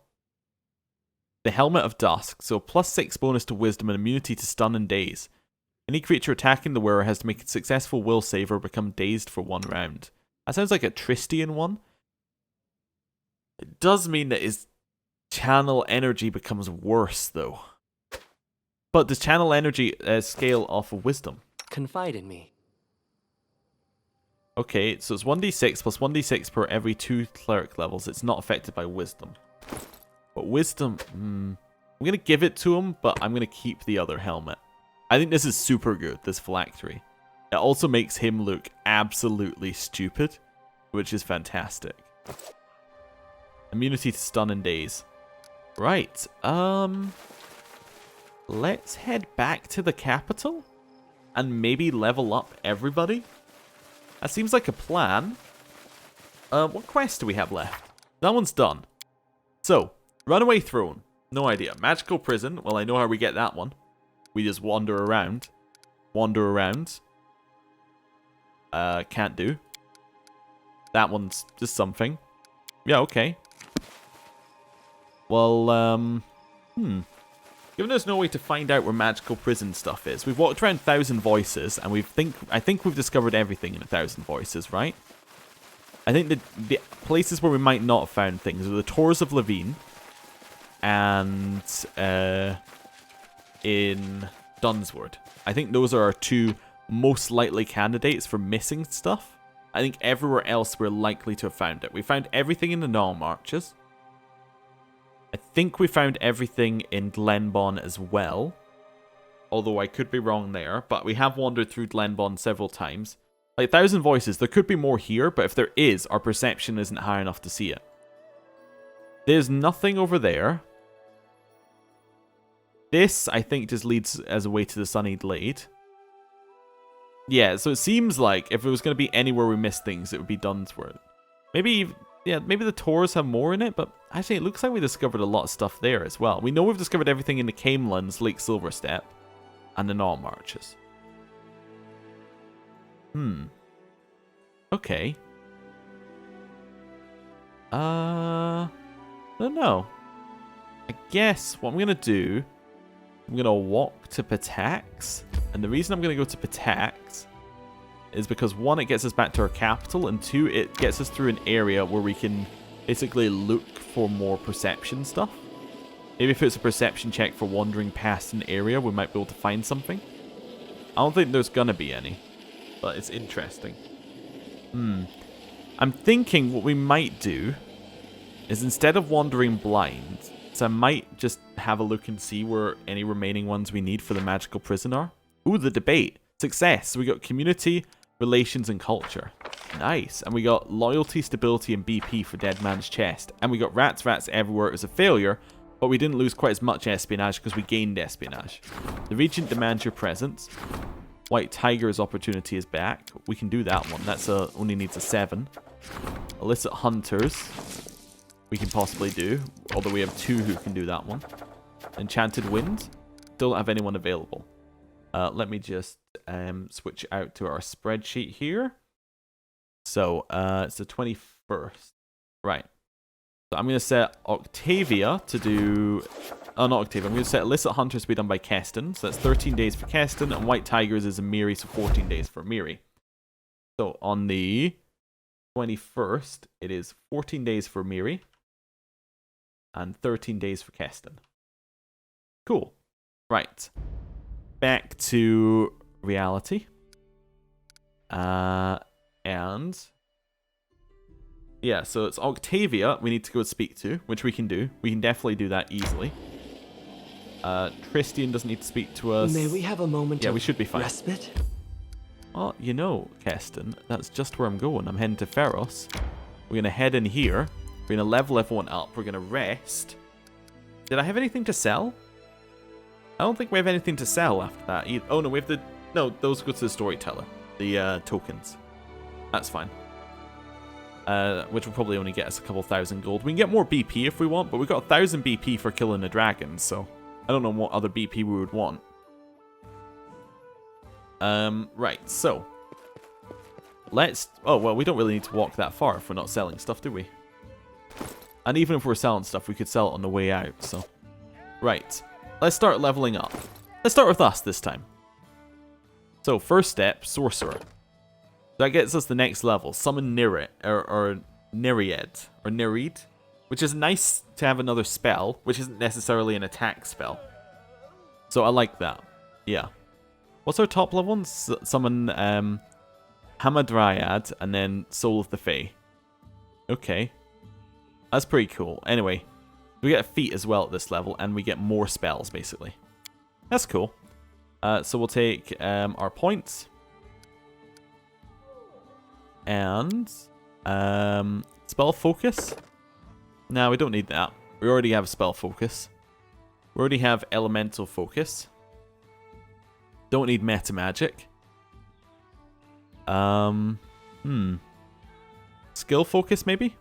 the Helmet of Dusk, so +6 bonus to Wisdom and immunity to stun and daze. Any creature attacking the wearer has to make a successful will save or become dazed for 1 round. That sounds like a Tristian one. It does mean that his channel energy becomes worse, though. But does channel energy scale off of Wisdom? Confide in me. Okay, so it's 1d6 plus 1d6 per every 2 cleric levels. It's not affected by Wisdom. But Wisdom, I'm going to give it to him, but I'm going to keep the other helmet. I think this is super good, this phylactery. It also makes him look absolutely stupid, which is fantastic. Immunity to stun and daze. Right, let's head back to the capital and maybe level up everybody. That seems like a plan. What quest do we have left? That one's done. So, Runaway Throne. No idea. Magical Prison. Well, I know how we get that one. We just wander around. wander around. Can't do. That one's just something. Yeah, okay. Well, Given there's no way to find out where magical prison stuff is, we've walked around 1,000 Voices, and I think we've discovered everything in 1,000 Voices, right? I think the places where we might not have found things are the Tors of Levine and in Dunswood. I think those are our two most likely candidates for missing stuff. I think everywhere else we're likely to have found it. We found everything in the Null Marches. I think we found everything in Glenbon as well. Although I could be wrong there. But we have wandered through Glenbon several times. Like 1,000 Voices, there could be more here. But if there is, our perception isn't high enough to see it. There's nothing over there. This, I think, just leads as a way to the Sunny Glade. Yeah, so it seems like if it was going to be anywhere we missed things, it would be Dunsworth. Maybe the Tors have more in it, but actually it looks like we discovered a lot of stuff there as well. We know we've discovered everything in the Camelands, Lake Silverstep, and the Null Marches. Okay. I don't know. I guess what I'm going to do, I'm going to walk to Patax. And the reason I'm going to go to Patax is because, one, it gets us back to our capital, and two, it gets us through an area where we can basically look for more perception stuff. Maybe if it's a perception check for wandering past an area, we might be able to find something. I don't think there's going to be any, but it's interesting. I'm thinking what we might do is, instead of wandering blind, so I might just have a look and see where any remaining ones we need for the magical prison are. Ooh, the debate. Success. So we got community, relations, and culture. Nice. And we got loyalty, stability, and BP for Dead Man's Chest. And we got rats everywhere. It was a failure, but we didn't lose quite as much espionage because we gained espionage. The Regent demands your presence. White Tiger's opportunity is back. We can do that one. That's only needs a 7. Illicit Hunters. We can possibly do, although we have 2 who can do that one. Enchanted Wind. Still don't have anyone available. Let me just switch out to our spreadsheet here. So, it's the 21st. Right. So I'm going to set Octavia to do... Oh, not Octavia. I'm going to set Illicit Hunters to be done by Keston. So that's 13 days for Keston. And White Tigers is a Miri, so 14 days for Miri. So on the 21st, it is 14 days for Miri. And 13 days for Keston. Cool. Right. Back to reality. And... yeah, so it's Octavia we need to go speak to, which we can do. We can definitely do that easily. Tristian doesn't need to speak to us. May we have a moment of we should be fine. respite? Well, you know, Keston, that's just where I'm going. I'm heading to Pharos. We're going to head in here. We're going to level everyone up. We're going to rest. Did I have anything to sell? I don't think we have anything to sell after that either. Oh, no, we have the... no, those go to the storyteller. The tokens. That's fine. Which will probably only get us a couple thousand gold. We can get more BP if we want, but we've got 1,000 BP for killing a dragon, so I don't know what other BP we would want. Right, so let's... oh, well, we don't really need to walk that far if we're not selling stuff, do we? And even if we're selling stuff, we could sell it on the way out, so... right, let's start leveling up. Let's start with us this time. So, first step, Sorcerer. That gets us the next level. Summon Nereid, or Nereid, which is nice to have another spell, which isn't necessarily an attack spell. So I like that. Yeah. What's our top level one? Summon Hamadryad and then Soul of the Fae. Okay. That's pretty cool. Anyway, we get a feat as well at this level, and we get more spells, basically. That's cool. So we'll take our points. And spell focus. No, we don't need that. We already have spell focus. We already have elemental focus. Don't need meta magic. Skill focus maybe?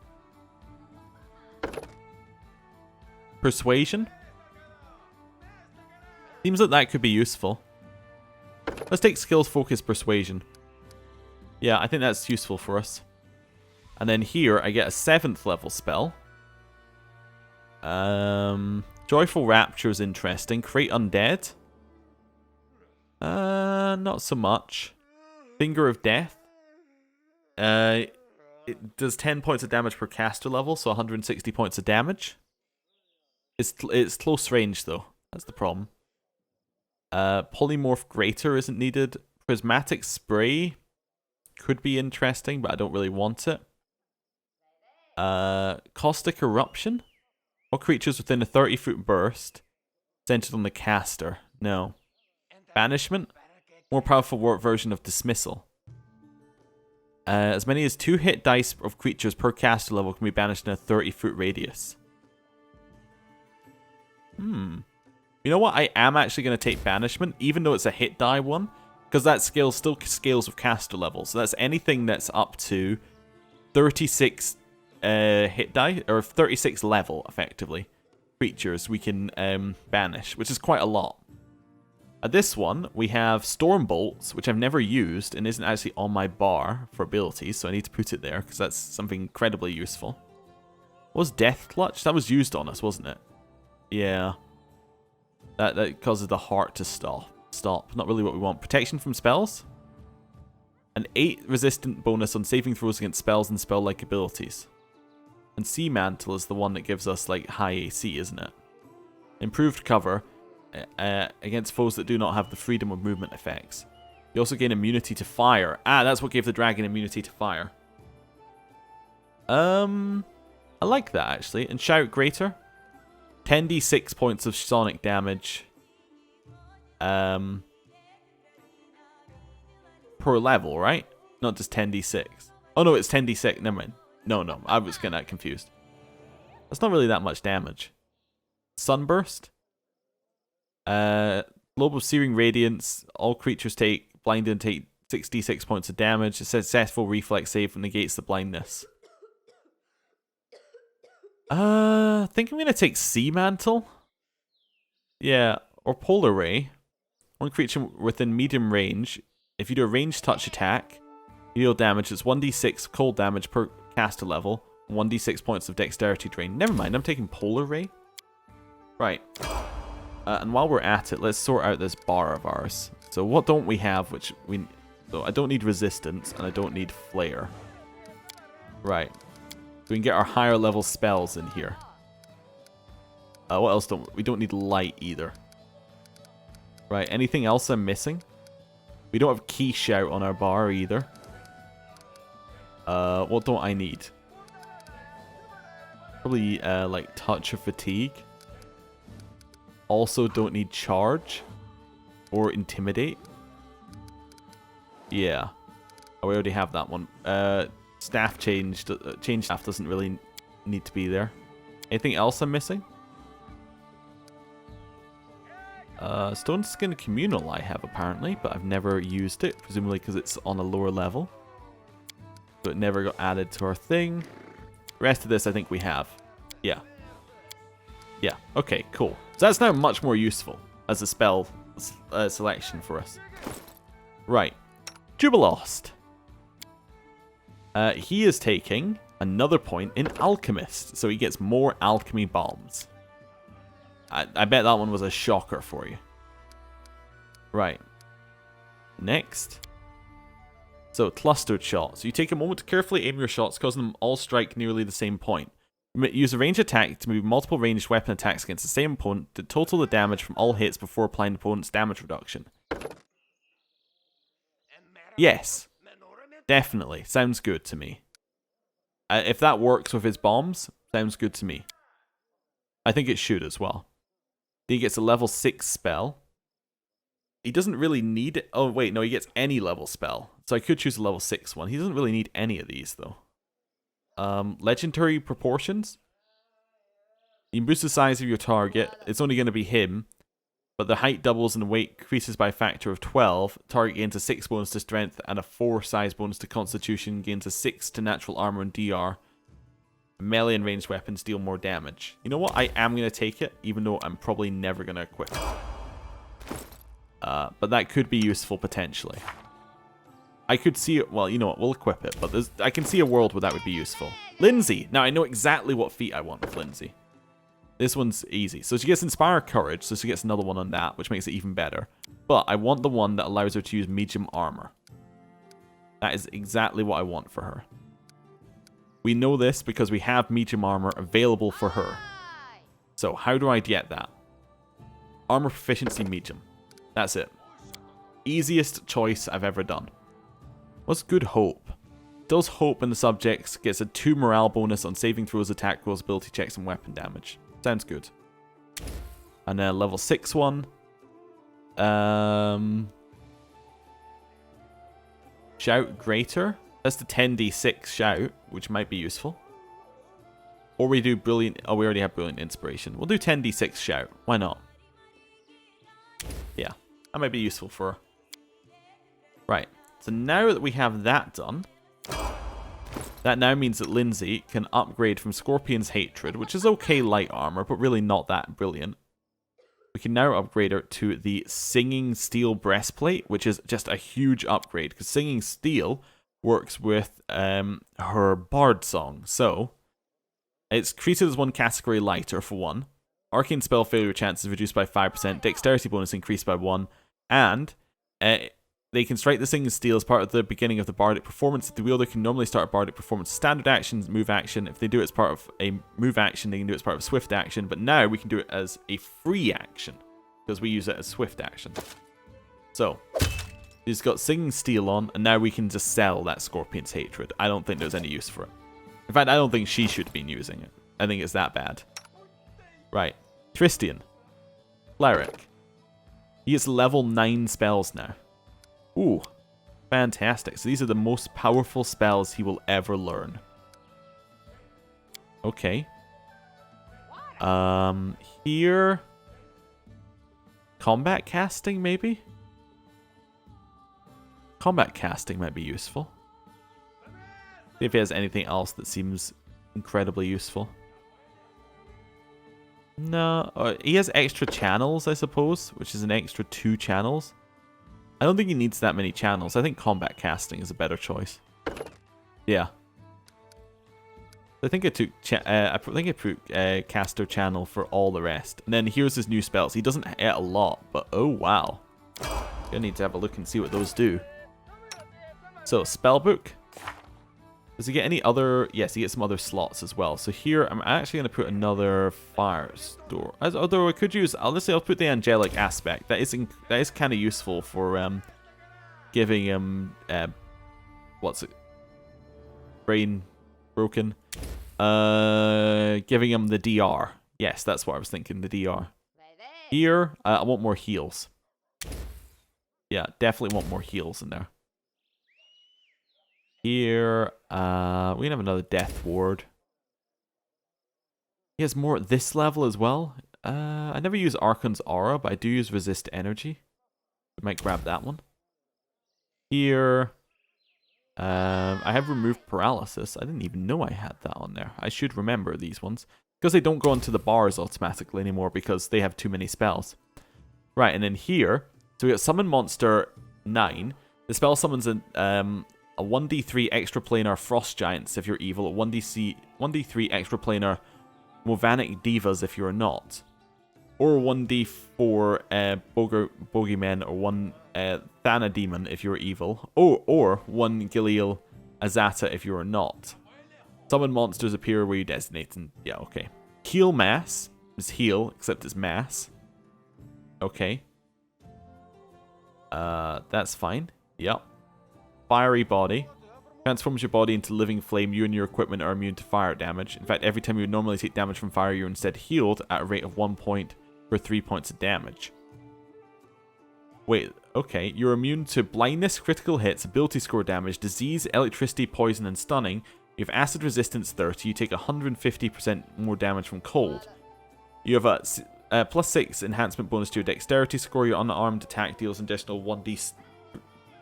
Persuasion? Seems like that could be useful. Let's take skills, focus, persuasion. Yeah, I think that's useful for us. And then here, I get a 7th level spell. Joyful Rapture is interesting. Create Undead. Not so much. Finger of Death. It does 10 points of damage per caster level, so 160 points of damage. It's close range, though. That's the problem. Polymorph Greater isn't needed. Prismatic Spray could be interesting, but I don't really want it. Caustic Eruption. All creatures within a 30-foot burst centered on the caster. No. Banishment. More powerful version of Dismissal. As many as 2 hit dice of creatures per caster level can be banished in a 30-foot radius. You know what? I am actually going to take Banishment, even though it's a hit die one. Because that skill still scales with caster level. So that's anything that's up to 36 hit die, or 36 level, effectively, creatures we can banish, which is quite a lot. At this one, we have Storm Bolts, which I've never used and isn't actually on my bar for abilities, so I need to put it there because that's something incredibly useful. What was Death Clutch? That was used on us, wasn't it? Yeah. That causes the heart to stop. Not really what we want. Protection from spells. An 8 resistant bonus on saving throws against spells and spell-like abilities. And Sea Mantle is the one that gives us like high AC, isn't it? Improved cover against foes that do not have the freedom of movement effects. You also gain immunity to fire. Ah, that's what gave the dragon immunity to fire. I like that actually. And Shout Greater. 10d6 points of sonic damage. Per level, right? Not just 10d6. Oh no, it's 10d6. Never mind. No, I was getting that confused. That's not really that much damage. Sunburst. Globe of Searing Radiance. All creatures take blinded and take 66 points of damage. A successful reflex save negates the blindness. I think I'm gonna take Sea Mantle. Yeah, or Polar Ray. One creature within medium range. If you do a ranged touch attack, you deal damage. It's 1d6 cold damage per caster level. 1d6 points of dexterity drain. Never mind, I'm taking Polar Ray. Right. And while we're at it, let's sort out this bar of ours. So what don't we have, which we... So I don't need resistance, and I don't need flare. Right. So we can get our higher level spells in here. What else don't we don't need light either. Right, anything else I'm missing? We don't have Key Shout on our bar either. What don't I need? Probably like Touch or Fatigue. Also don't need Charge or Intimidate. Yeah. Oh, we already have that one. Staff change staff doesn't really need to be there. Anything else I'm missing? Stone Skin Communal I have apparently, but I've never used it, presumably because it's on a lower level. So it never got added to our thing. The rest of this I think we have. Yeah. Yeah, okay, cool. So that's now much more useful as a spell selection for us. Right. Jubilost. He is taking another point in Alchemist, so he gets more alchemy bombs. I bet that one was a shocker for you. Right. Next. So, clustered shots. You take a moment to carefully aim your shots, causing them all strike nearly the same point. Use a ranged attack to move multiple ranged weapon attacks against the same opponent to total the damage from all hits before applying the opponent's damage reduction. Yes. Definitely. Sounds good to me. If that works with his bombs, sounds good to me. I think it should as well. He gets a level 6 spell. He doesn't really need it. Oh, wait, no, he gets any level spell. So I could choose a level 6 one. He doesn't really need any of these, though. Legendary Proportions. You can boost the size of your target. It's only going to be him. But the height doubles and the weight increases by a factor of 12. Target gains a 6 bonus to strength and a 4 size bonus to constitution. Gains a 6 to natural armor and DR. Melee and ranged weapons deal more damage. You know what? I am going to take it, even though I'm probably never going to equip it. But that could be useful potentially. I could see it, well, you know what, we'll equip it, but I can see a world where that would be useful. Lindsay! Now, I know exactly what feat I want with Lindsay. This one's easy. So she gets Inspire Courage, so she gets another one on that, which makes it even better. But I want the one that allows her to use medium armor. That is exactly what I want for her. We know this because we have medium armor available for her. So how do I get that? Armor proficiency medium. That's it. Easiest choice I've ever done. What's good hope? Does hope in the subjects gets a 2 morale bonus on saving throws, attack rolls, ability checks, and weapon damage. Sounds good. And then level 6 one. Shout greater. That's the 10d6 shout, which might be useful. Or we do brilliant. Oh, we already have brilliant inspiration. We'll do 10d6 shout. Why not? Yeah, that might be useful for her. Right. So now that we have that done, that now means that Lindsay can upgrade from Scorpion's Hatred, which is okay light armor, but really not that brilliant. We can now upgrade her to the Singing Steel Breastplate, which is just a huge upgrade, because Singing Steel works with her Bard Song. So, it's treated as one category lighter for 1. Arcane spell failure chances reduced by 5%, dexterity bonus increased by 1, and they can strike the Singing Steel as part of the beginning of the Bardic performance. If the wielder can normally start a Bardic performance standard action, move action. If they do it as part of a move action, they can do it as part of a swift action. But now we can do it as a free action, because we use it as swift action. So, she's got Singing Steel on, and now we can just sell that Scorpion's Hatred. I don't think there's any use for it. In fact, I don't think she should have been using it. I think it's that bad. Right. Tristian. Cleric. He has level 9 spells now. Ooh, fantastic. So these are the most powerful spells he will ever learn. Okay. Here... Combat casting, maybe? Combat casting might be useful. See if he has anything else that seems incredibly useful. No, he has extra channels, I suppose, which is an extra 2 channels. I don't think he needs that many channels. I think combat casting is a better choice. Yeah. I think I took caster channel for all the rest. And then here's his new spells. He doesn't hit a lot, but oh wow. Gonna need to have a look and see what those do. So, spellbook. Does he get any other... Yes, he gets some other slots as well. So here, I'm actually going to put another fire store. Although I could use... Honestly, I'll put the angelic aspect. That is kind of useful for giving him... what's it? Brain broken. Giving him the DR. Yes, that's what I was thinking, the DR. Here, I want more heals. Yeah, definitely want more heals in there. Here, we can have another Death Ward. He has more at this level as well. I never use Archon's Aura, but I do use Resist Energy. We might grab that one. Here, I have Removed Paralysis. I didn't even know I had that on there. I should remember these ones. Because they don't go into the bars automatically anymore because they have too many spells. Right, and then here, so we got Summon Monster 9. The spell summons a 1d3 extraplanar Frost Giants if you're evil, a 1d3 extraplanar Movanic Divas if you're not, or 1d4 Bogeymen or 1 Thana Demon if you're evil, or 1 Giliel Azata if you're not. Summon monsters appear where you designate, and yeah, okay. Heal Mass is heal, except it's mass. Okay. That's fine. Yep. Fiery Body. Transforms your body into living flame. You and your equipment are immune to fire damage. In fact, every time you would normally take damage from fire, you're instead healed at a rate of 1 point for 3 points of damage. Wait, okay. You're immune to blindness, critical hits, ability score damage, disease, electricity, poison, and stunning. You have acid resistance 30. You take 150% more damage from cold. You have a plus 6 enhancement bonus to your dexterity score. Your unarmed attack deals an additional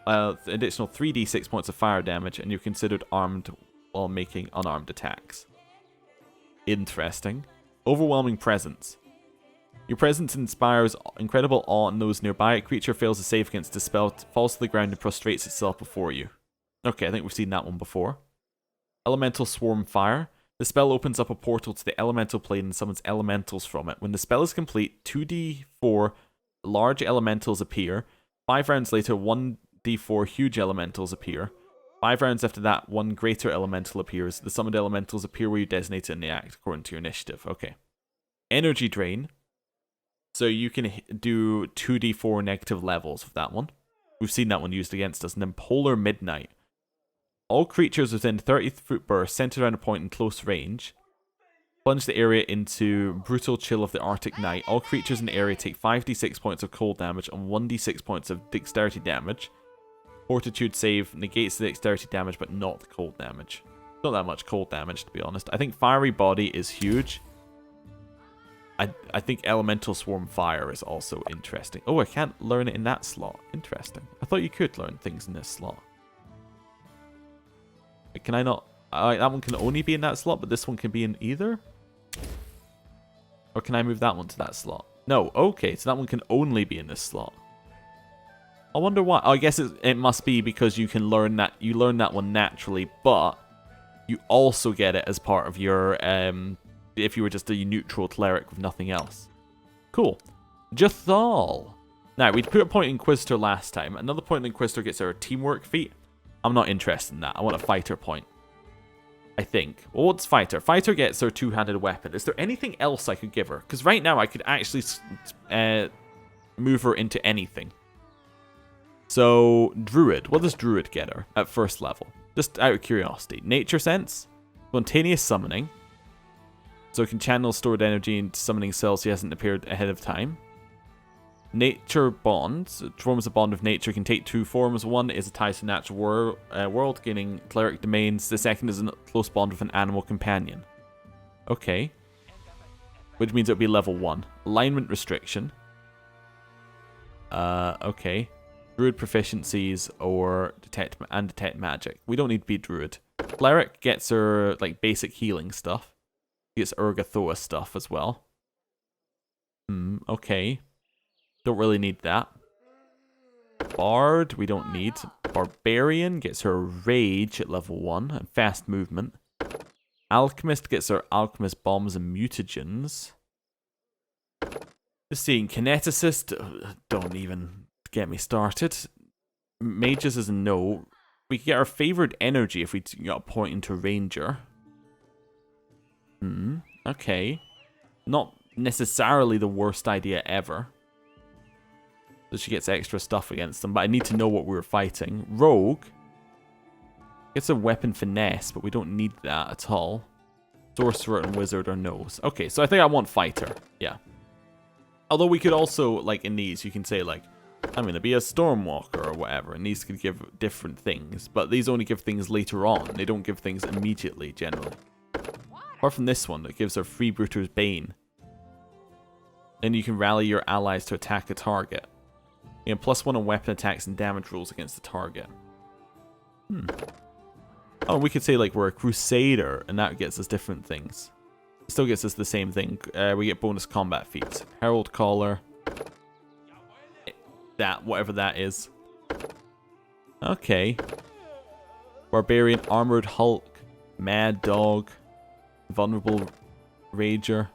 3d6 points of fire damage, and you're considered armed while making unarmed attacks. Interesting. Overwhelming Presence. Your presence inspires incredible awe in those nearby. A creature fails to save against the spell, falls to the ground and prostrates itself before you. Okay, I think we've seen that one before. Elemental Swarm Fire. The spell opens up a portal to the elemental plane and summons elementals from it. When the spell is complete, 2d4 large elementals appear. 5 rounds later, 1d4 huge elementals appear. 5 rounds after that, 1 greater elemental appears. The summoned elementals appear where you designate it in the act, according to your initiative. Okay. Energy Drain. So you can do 2d4 negative levels of that one. We've seen that one used against us. And then Polar Midnight. All creatures within 30-foot burst centered around a point in close range. Plunge the area into brutal chill of the Arctic night. All creatures in the area take 5d6 points of cold damage and 1d6 points of dexterity damage. Fortitude save negates the dexterity damage, but not the cold damage. Not that much cold damage, to be honest. I think Fiery Body is huge. I think Elemental Swarm Fire is also interesting. Oh, I can't learn it in that slot. Interesting. I thought you could learn things in this slot. Can I not? That one can only be in that slot, but this one can be in either? Or can I move that one to that slot? No, okay, so that one can only be in this slot. I wonder why. Oh, I guess it must be because you can learn that. You learn that one naturally, but you also get it as part of your if you were just a neutral cleric with nothing else. Cool. Jathal. Now, we'd put a point Inquisitor last time. Another point Inquisitor gets our teamwork feat. I'm not interested in that. I want a fighter point. I think. Well, what's fighter? Fighter gets her two-handed weapon. Is there anything else I could give her? Because right now I could actually move her into anything. So, Druid. What does Druid get her at first level? Just out of curiosity. Nature Sense. Spontaneous Summoning. So it can channel stored energy into summoning cells he hasn't appeared ahead of time. Nature Bonds. It forms a bond with nature. Can take 2 forms. One is a tie to the natural world, gaining cleric domains. The second is a close bond with an animal companion. Okay. Which means it would be level 1. Alignment Restriction. Okay. Druid proficiencies or detect magic. We don't need to be Druid. Cleric gets her like basic healing stuff. She gets Urgathoa stuff as well. Okay. Don't really need that. Bard, we don't need. Barbarian gets her Rage at level 1 and fast movement. Alchemist gets her Alchemist Bombs and Mutagens. Just seeing Kineticist, don't even get me started. Mages is a no. We could get our favored energy if we got a point into Ranger. Okay. Not necessarily the worst idea ever. So she gets extra stuff against them, but I need to know what we're fighting. Rogue gets a weapon finesse, but we don't need that at all. Sorcerer and wizard are no's. Okay, so I think I want fighter. Yeah. Although we could also, like in these, you can say like, I'm going to be a Stormwalker or whatever, and these could give different things. But these only give things later on. They don't give things immediately, generally. Apart from this one, that gives her Freebooter's Bane. Then you can rally your allies to attack a target. You know, +1 on weapon attacks and damage rolls against the target. Oh, we could say like we're a Crusader, and that gets us different things. It still gets us the same thing. We get bonus combat feats. Herald Caller. That, whatever that is. Okay. Barbarian, Armored Hulk, Mad Dog, Vulnerable Rager.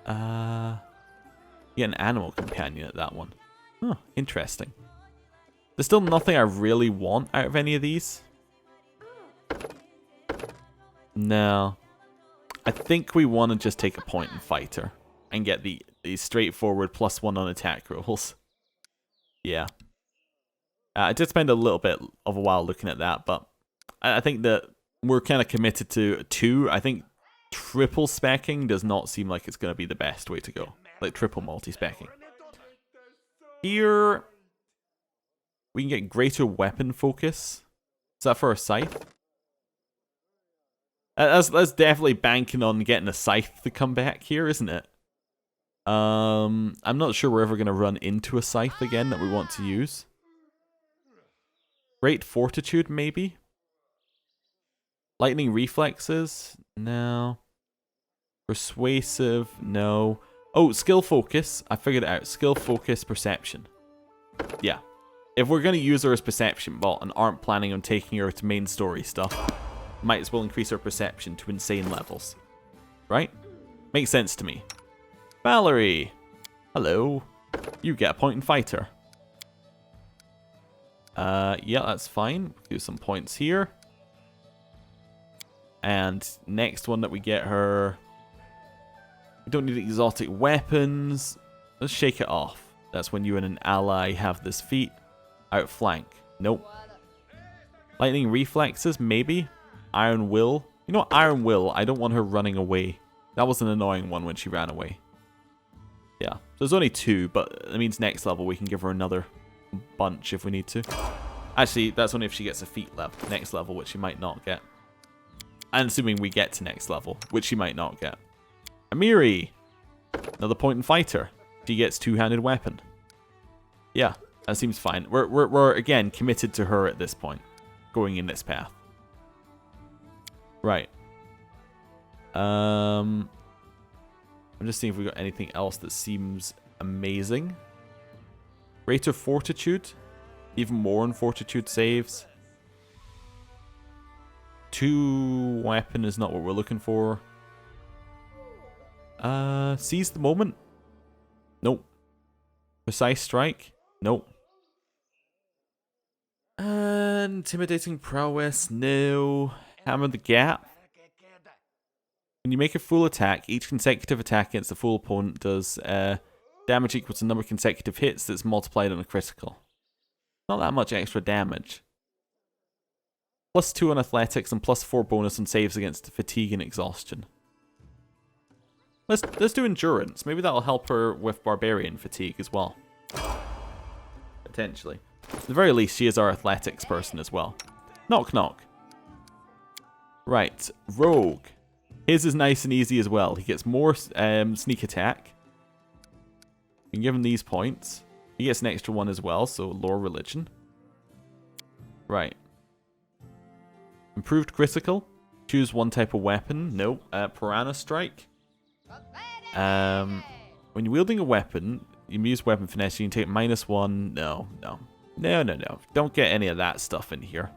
You get an animal companion at that one. Huh, interesting. There's still nothing I really want out of any of these. No. I think we want to just take a point in fighter and get the straightforward +1 on attack rolls. Yeah. I did spend a little bit of a while looking at that, but I think that we're kind of committed to 2. I think triple specking does not seem like it's going to be the best way to go. Like triple multi-specking. Here, we can get greater weapon focus. Is that for a scythe? That's definitely banking on getting a scythe to come back here, isn't it? I'm not sure we're ever going to run into a scythe again that we want to use. Great Fortitude, maybe? Lightning Reflexes? No. Persuasive, no. Oh, skill focus. I figured it out. Skill focus, perception. Yeah. If we're going to use her as perception bot and aren't planning on taking her to main story stuff, might as well increase her perception to insane levels. Right? Makes sense to me. Valerie! Hello. You get a point in fighter. Yeah, that's fine. Do some points here. And next one that we get her... We don't need exotic weapons. Let's shake it off. That's when you and an ally have this feat. Outflank. Nope. Lightning reflexes, maybe. Iron will. You know what, Iron will, I don't want her running away. That was an annoying one when she ran away. Yeah. So there's only 2, but that means next level we can give her another bunch if we need to. Actually, that's only if she gets a feat level, next level, which she might not get. And assuming we get to next level, which she might not get. Amiri! Another point in fighter. She gets two-handed weapon. Yeah, that seems fine. We're again committed to her at this point, going in this path. Right. I'm just seeing if we got anything else that seems amazing. Greater fortitude, even more in fortitude saves. 2 weapon is not what we're looking for. Seize the moment. Nope. Precise strike. Nope. Intimidating prowess. No. Hammer the gap. When you make a full attack, each consecutive attack against the full opponent does damage equal to the number of consecutive hits that's multiplied on a critical. Not that much extra damage. +2 on athletics and +4 bonus on saves against fatigue and exhaustion. Let's do endurance. Maybe that'll help her with barbarian fatigue as well. Potentially. At the very least, she is our athletics person as well. Knock knock. Right, rogue. His is nice and easy as well. He gets more sneak attack. You can give him these points. He gets an extra one as well, so lore religion. Right. Improved critical. Choose one type of weapon. Nope. Piranha strike. When you're wielding a weapon, you use weapon finesse, you can take -1. No. Don't get any of that stuff in here.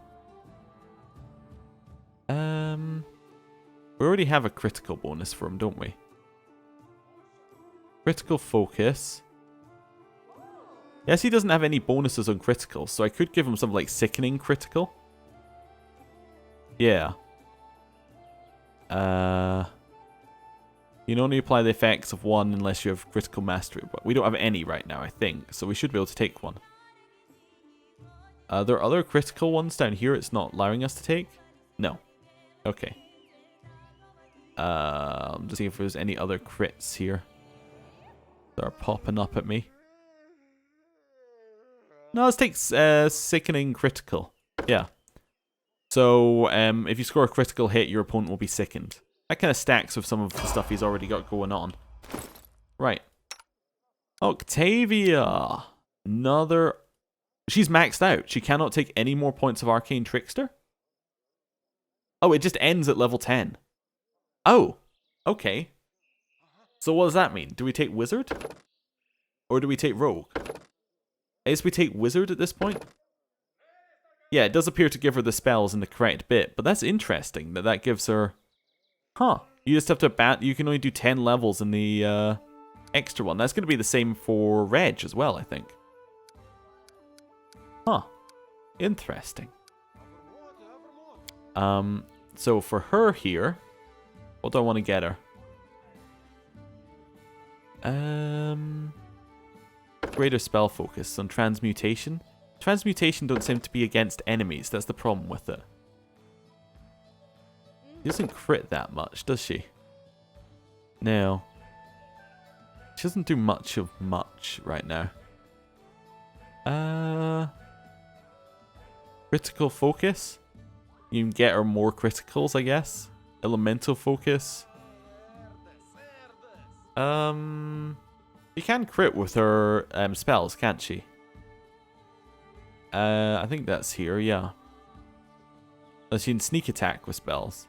We already have a critical bonus for him, don't we? Critical focus. Yes, he doesn't have any bonuses on critical, so I could give him something like sickening critical. Yeah. You can only apply the effects of one unless you have critical mastery, but we don't have any right now, I think, so we should be able to take one. There are other critical ones down here it's not allowing us to take? No. Okay. Just see if there's any other crits here that are popping up at me. No, let's take sickening critical. Yeah. So, if you score a critical hit, your opponent will be sickened. That kind of stacks with some of the stuff he's already got going on. Right. Octavia. Another... She's maxed out. She cannot take any more points of Arcane Trickster? Oh, it just ends at level 10. Oh. Okay. So what does that mean? Do we take Wizard? Or do we take Rogue? I guess we take Wizard at this point? Yeah, it does appear to give her the spells in the correct bit, but that's interesting that that gives her... Huh. You just have to you can only do 10 levels in the extra one. That's going to be the same for Reg as well, I think. Huh. Interesting. So for her here, what do I want to get her? Greater spell focus on transmutation. Transmutation don't seem to be against enemies. That's the problem with it. She doesn't crit that much, does she? No. She doesn't do much of much right now. Critical focus? You can get her more criticals, I guess. Elemental focus. She can crit with her spells, can't she? I think that's here, yeah. She can sneak attack with spells.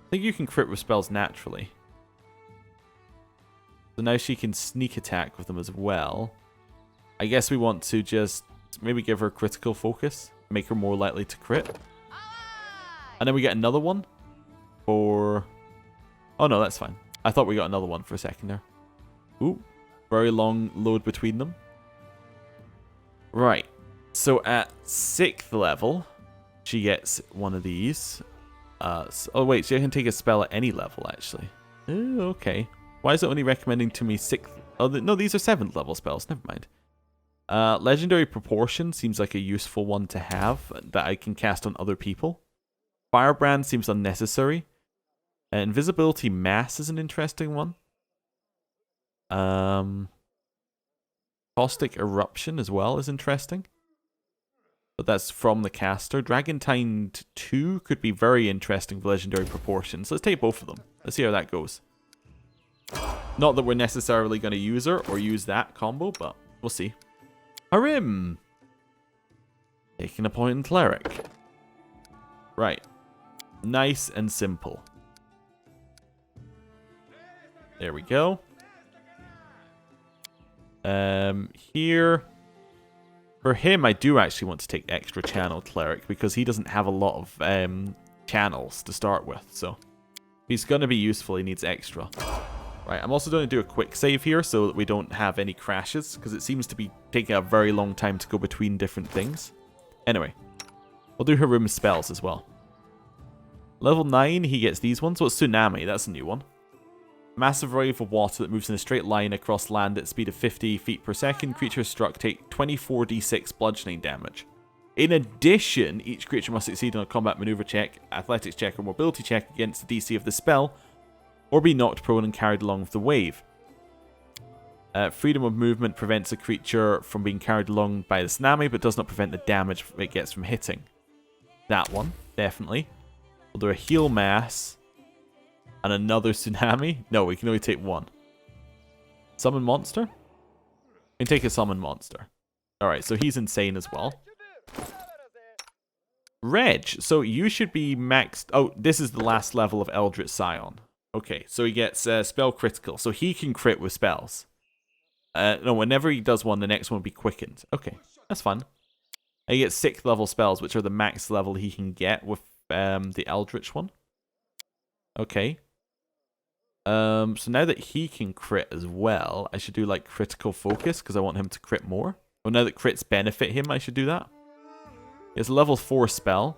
I think you can crit with spells naturally. So now she can sneak attack with them as well. I guess we want to just maybe give her critical focus. Make her more likely to crit. And then we get another one for... Oh no, that's fine. I thought we got another one for a second there. Ooh, very long load between them. Right. So at 6th level, she gets one of these. Oh wait, she can take a spell at any level actually. Oh, okay. Why is it only recommending to me 6th? Oh, no, these are 7th level spells. Never mind. Legendary Proportion seems like a useful one to have that I can cast on other people. Firebrand seems unnecessary. Invisibility Mass is an interesting one. Caustic Eruption as well is interesting. But that's from the caster. Dragantine 2 could be very interesting for Legendary Proportions. Let's take both of them. Let's see how that goes. Not that we're necessarily going to use her or use that combo, but we'll see. Harim! Taking a point in Cleric. Right. Nice and simple. There we go. Here, for him, I do actually want to take extra channel cleric because he doesn't have a lot of channels to start with. So if he's going to be useful, he needs extra. Right, I'm also going to do a quick save here so that we don't have any crashes because it seems to be taking a very long time to go between different things. Anyway, we'll do Harum's spells as well. Level 9, he gets these ones. So it's Tsunami, that's a new one. Massive wave of water that moves in a straight line across land at a speed of 50 feet per second. Creatures struck take 24d6 bludgeoning damage. In addition, each creature must succeed on a combat maneuver check, athletics check, or mobility check against the DC of the spell, or be knocked prone and carried along with the wave. Freedom of movement prevents a creature from being carried along by the tsunami, but does not prevent the damage it gets from hitting. That one, definitely. We'll do a heal mass. And another tsunami? No, we can only take one. Summon monster? We can take a summon monster. Alright, so he's insane as well. Reg, so you should be maxed... Oh, this is the last level of Eldritch Scion. Okay, so he gets spell critical. So he can crit with spells. No, whenever he does one, the next one will be quickened. Okay, that's fun. And he gets 6th level spells, which are the max level he can get with the Eldritch one. Okay. So now that he can crit as well, I should do like critical focus because I want him to crit more. Well, now that crits benefit him, I should do that. It's a level 4 spell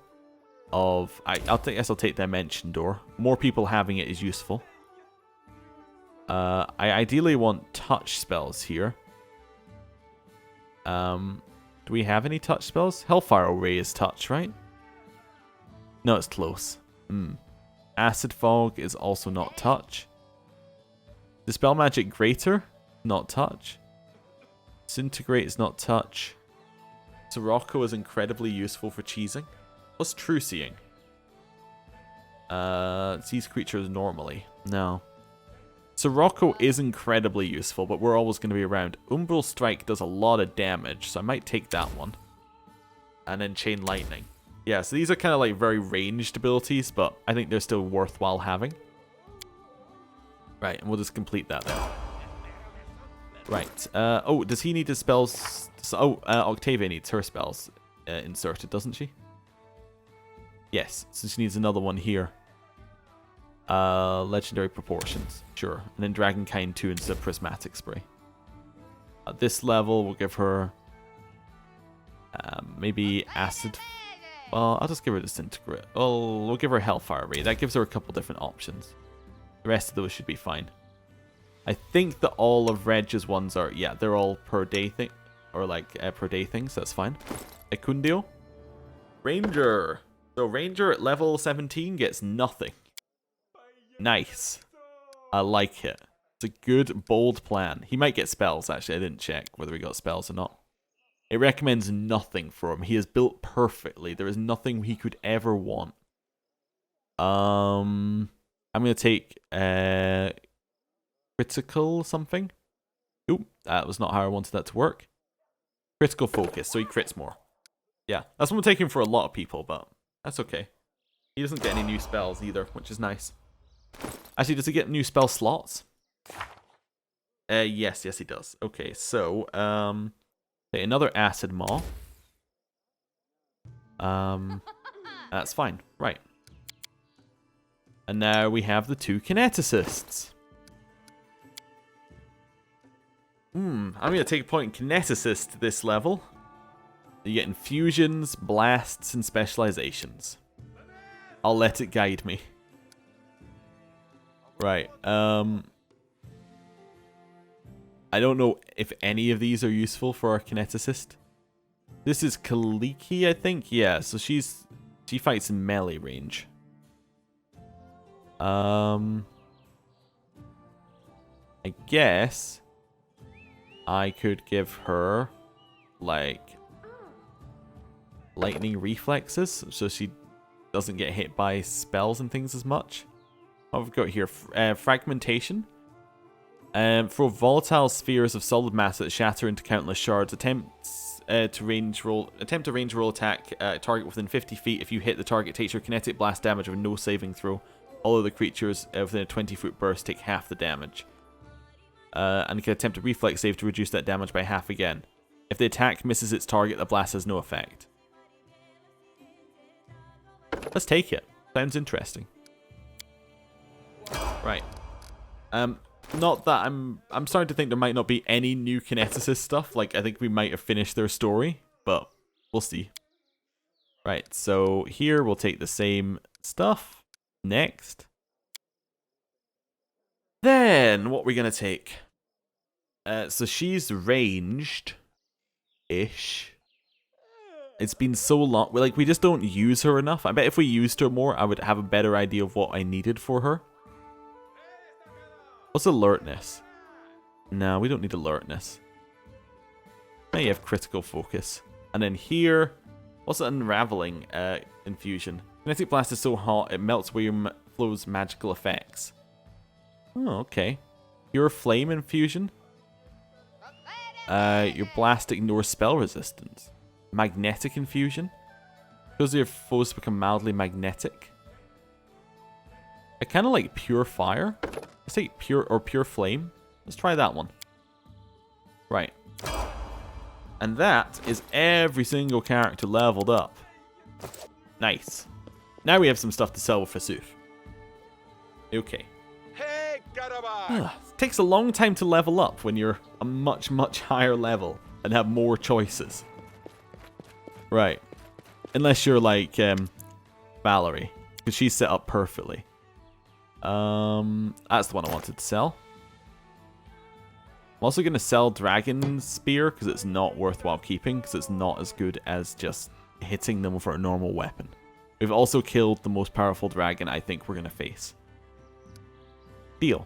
of... I guess I'll take Dimension Door. More people having it is useful. I ideally want touch spells here. Do we have any touch spells? Hellfire Ray is touch, right? No, it's close. Acid Fog is also not touch. Dispel Magic Greater, not touch. Disintegrate is not touch. Sirocco is incredibly useful for cheesing. What's True Seeing? Sees creatures normally. No. Sirocco is incredibly useful, but we're always going to be around. Umbral Strike does a lot of damage, so I might take that one. And then Chain Lightning. Yeah, so these are kind of like very ranged abilities, but I think they're still worthwhile having. Right, and we'll just complete that there. Right. Oh, does he need his spells? Oh, Octavia needs her spells inserted, doesn't she? Yes, so she needs another one here. Legendary Proportions, sure. And then Dragonkind 2 instead of Prismatic Spray. At this level, we'll give her maybe Acid. Well, I'll just give her Disintegrate. Oh, we'll give her Hellfire Ray. That gives her a couple different options. The rest of those should be fine. I think that all of Reg's ones are, yeah, they're all per day thing, or like per day things. That's fine. Ecundio. Ranger. So Ranger at level 17 gets nothing. Nice. I like it. It's a good, bold plan. He might get spells, actually. I didn't check whether he got spells or not. It recommends nothing for him. He is built perfectly. There is nothing he could ever want. I'm going to take critical something. Oop, that was not how I wanted that to work. Critical focus, so he crits more. Yeah, that's what I'm taking for a lot of people, but that's okay. He doesn't get any new spells either, which is nice. Actually, does he get new spell slots? Yes, he does. Okay, so, okay, another acid maw. That's fine. Right. And now we have the 2 kineticists. I'm going to take a point in kineticist this level. You get infusions, blasts, and specializations. I'll let it guide me. Right, I don't know if any of these are useful for our kineticist. This is Kaliki, I think. Yeah, so she fights in melee range. I guess I could give her like lightning reflexes so she doesn't get hit by spells and things as much. What have we got here? Fragmentation. Throw volatile spheres of solid mass that shatter into countless shards. Attempt a range roll attack target within 50 feet. If you hit, the target takes your kinetic blast damage with no saving throw. All of the creatures within a 20-foot burst take half the damage. And you can attempt a reflex save to reduce that damage by half again. If the attack misses its target, the blast has no effect. Let's take it. Sounds interesting. Right. Not that I'm starting to think there might not be any new kineticist stuff. Like, I think we might have finished their story, but we'll see. Right, so here we'll take the same stuff. Next. Then, what are we going to take? So she's ranged-ish. It's been so long. Like, we just don't use her enough. I bet if we used her more, I would have a better idea of what I needed for her. What's alertness? No, we don't need alertness. Now you have critical focus. And then here, what's unraveling infusion? Kinetic blast is so hot, it melts where your flow's magical effects. Oh, okay. Pure flame infusion. Your blast ignores spell resistance. Magnetic infusion. Shows your foes become mildly magnetic. I kind of like pure fire. Let's take pure flame. Let's try that one. Right. And that is every single character leveled up. Nice. Now we have some stuff to sell with Fasuf. Okay. It takes a long time to level up when you're a much, much higher level and have more choices. Right. Unless you're like Valerie, because she's set up perfectly. That's the one I wanted to sell. I'm also going to sell Dragon Spear because it's not worthwhile keeping, because it's not as good as just hitting them with a normal weapon. We've also killed the most powerful dragon I think we're going to face. Deal.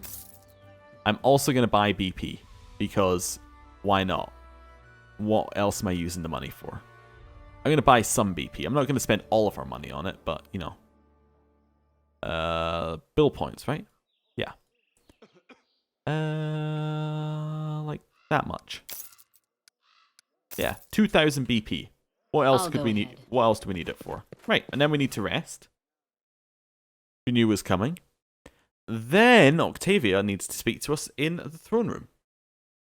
I'm also going to buy BP, because why not? What else am I using the money for? I'm going to buy some BP. I'm not going to spend all of our money on it, but, you know. Bill points, right? Yeah. Like that much. Yeah, 2,000 BP. What else could we need? What else do we need it for? Right, and then we need to rest. Who knew was coming? Then Octavia needs to speak to us in the throne room.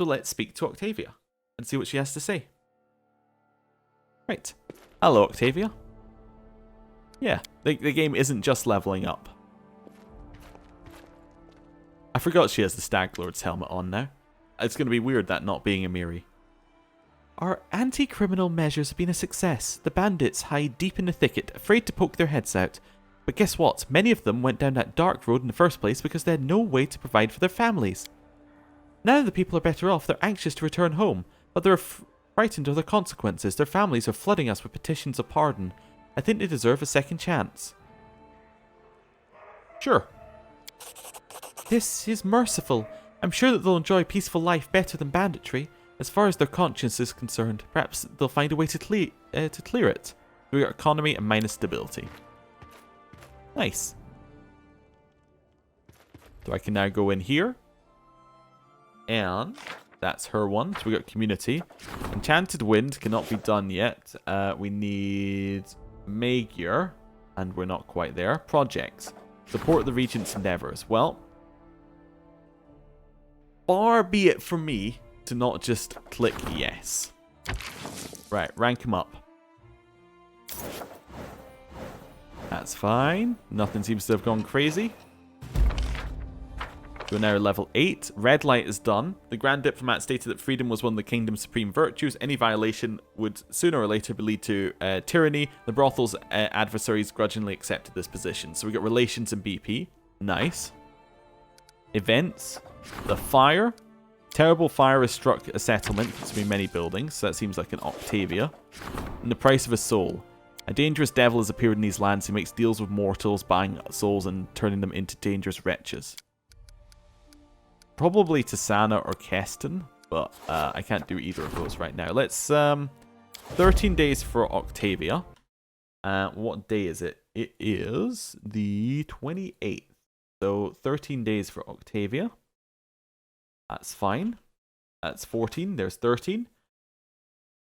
So let's speak to Octavia and see what she has to say. Right. Hello, Octavia. Yeah, the game isn't just leveling up. I forgot she has the Stag Lord's helmet on now. It's going to be weird that not being a Miri. Our anti-criminal measures have been a success. The bandits hide deep in the thicket, afraid to poke their heads out. But guess what? Many of them went down that dark road in the first place because they had no way to provide for their families. Now the people are better off, they're anxious to return home, but they're frightened of the consequences. Their families are flooding us with petitions of pardon. I think they deserve a second chance. Sure. This is merciful. I'm sure that they'll enjoy peaceful life better than banditry. As far as their conscience is concerned, perhaps they'll find a way to clear it. We got economy and minus stability. Nice. So I can now go in here. And that's her one. So we got community. Enchanted Wind cannot be done yet. We need Magyar. And we're not quite there. Projects. Support the Regent's endeavors. Well, far be it from me to not just click yes. Right, rank him up. That's fine. Nothing seems to have gone crazy. We're now level 8. Red light is done. The Grand Diplomat stated that freedom was one of the kingdom's supreme virtues. Any violation would sooner or later lead to tyranny. The brothel's adversaries grudgingly accepted this position. So we got relations and BP. Nice. Events. The fire. Terrible fire has struck a settlement consuming many buildings. So that seems like an Octavia. And the price of a soul. A dangerous devil has appeared in these lands who makes deals with mortals, buying souls and turning them into dangerous wretches. Probably Tisana or Keston, but I can't do either of those right now. Let's 13 days for Octavia. What day is it? It is the 28th. So 13 days for Octavia. That's fine. That's 14. There's 13.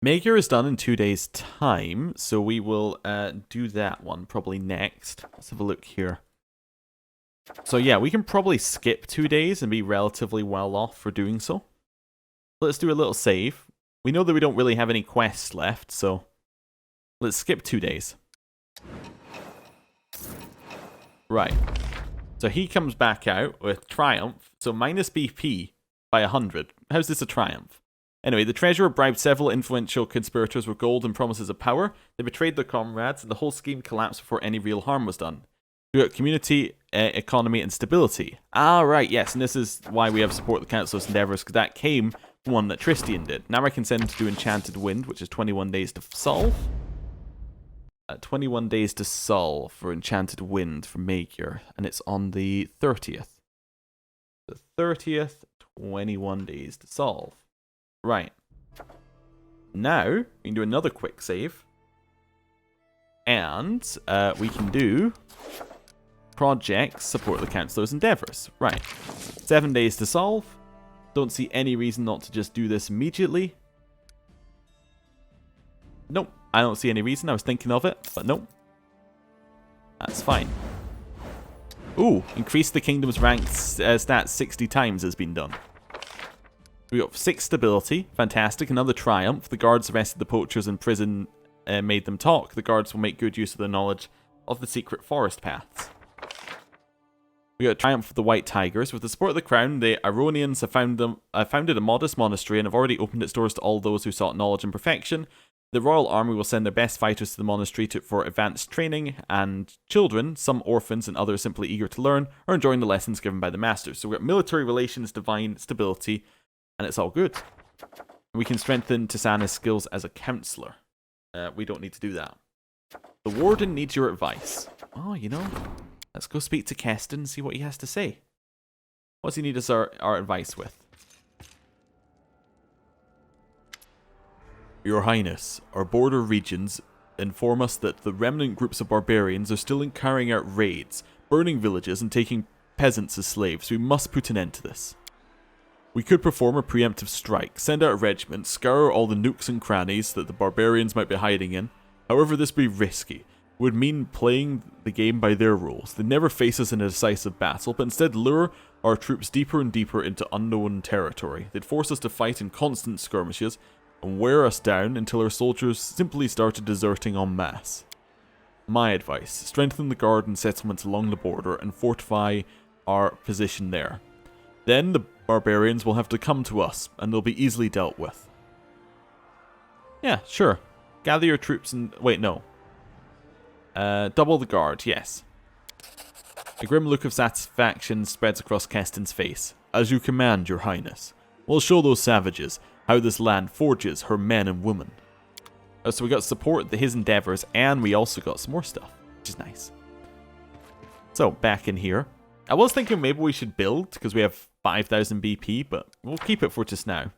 Maker is done in 2 days' time, so we will do that one probably next. Let's have a look here. So yeah, we can probably skip 2 days and be relatively well off for doing so. Let's do a little save. We know that we don't really have any quests left, so let's skip 2 days. Right. So he comes back out with Triumph, so minus BP by 100. How's this a triumph? Anyway, the treasurer bribed several influential conspirators with gold and promises of power. They betrayed their comrades, and the whole scheme collapsed before any real harm was done. We got community, economy, and stability. Ah, right, yes, and this is why we have support the council's endeavours, because that came from one that Tristian did. Now I can send him to do Enchanted Wind, which is 21 days to solve. 21 days to solve for Enchanted Wind for Maker, and it's on the 30th. The 30th, 21 days to solve. Right. Now, we can do another quick save. And we can do projects support the councilor's endeavors. Right. 7 days to solve. Don't see any reason not to just do this immediately. Nope. I don't see any reason. I was thinking of it, but nope. That's fine. Ooh, increase the kingdom's rank stats 60 times has been done. We got 6 stability. Fantastic. Another triumph. The guards arrested the poachers in prison, made them talk. The guards will make good use of their knowledge of the secret forest paths. We got a triumph of the White Tigers. With the support of the crown, the Aronians have founded a modest monastery and have already opened its doors to all those who sought knowledge and perfection. The royal army will send their best fighters to the monastery for advanced training, and children, some orphans and others simply eager to learn, are enjoying the lessons given by the masters. So we've got military relations, divine stability, and it's all good. We can strengthen Tisana's skills as a counselor. We don't need to do that. The warden needs your advice. Oh, you know, let's go speak to Keston and see what he has to say. What does he need us our advice with? Your Highness, our border regions inform us that the remnant groups of barbarians are still carrying out raids, burning villages and taking peasants as slaves. We must put an end to this. We could perform a preemptive strike, send out a regiment, scour all the nooks and crannies that the barbarians might be hiding in. However, this would be risky. It would mean playing the game by their rules. They never face us in a decisive battle, but instead lure our troops deeper and deeper into unknown territory. They'd force us to fight in constant skirmishes, and wear us down until our soldiers simply started deserting en masse. My advice, strengthen the guard and settlements along the border and fortify our position there. Then the barbarians will have to come to us, and they'll be easily dealt with. Yeah, sure. Gather your troops and... Wait, no. Double the guard, yes. A grim look of satisfaction spreads across Keston's face. As you command, your highness. We'll show those savages how this land forges her men and women. So we got support his endeavors, and we also got some more stuff, which is nice. So, back in here. I was thinking maybe we should build, because we have 5,000 BP, but we'll keep it for just now.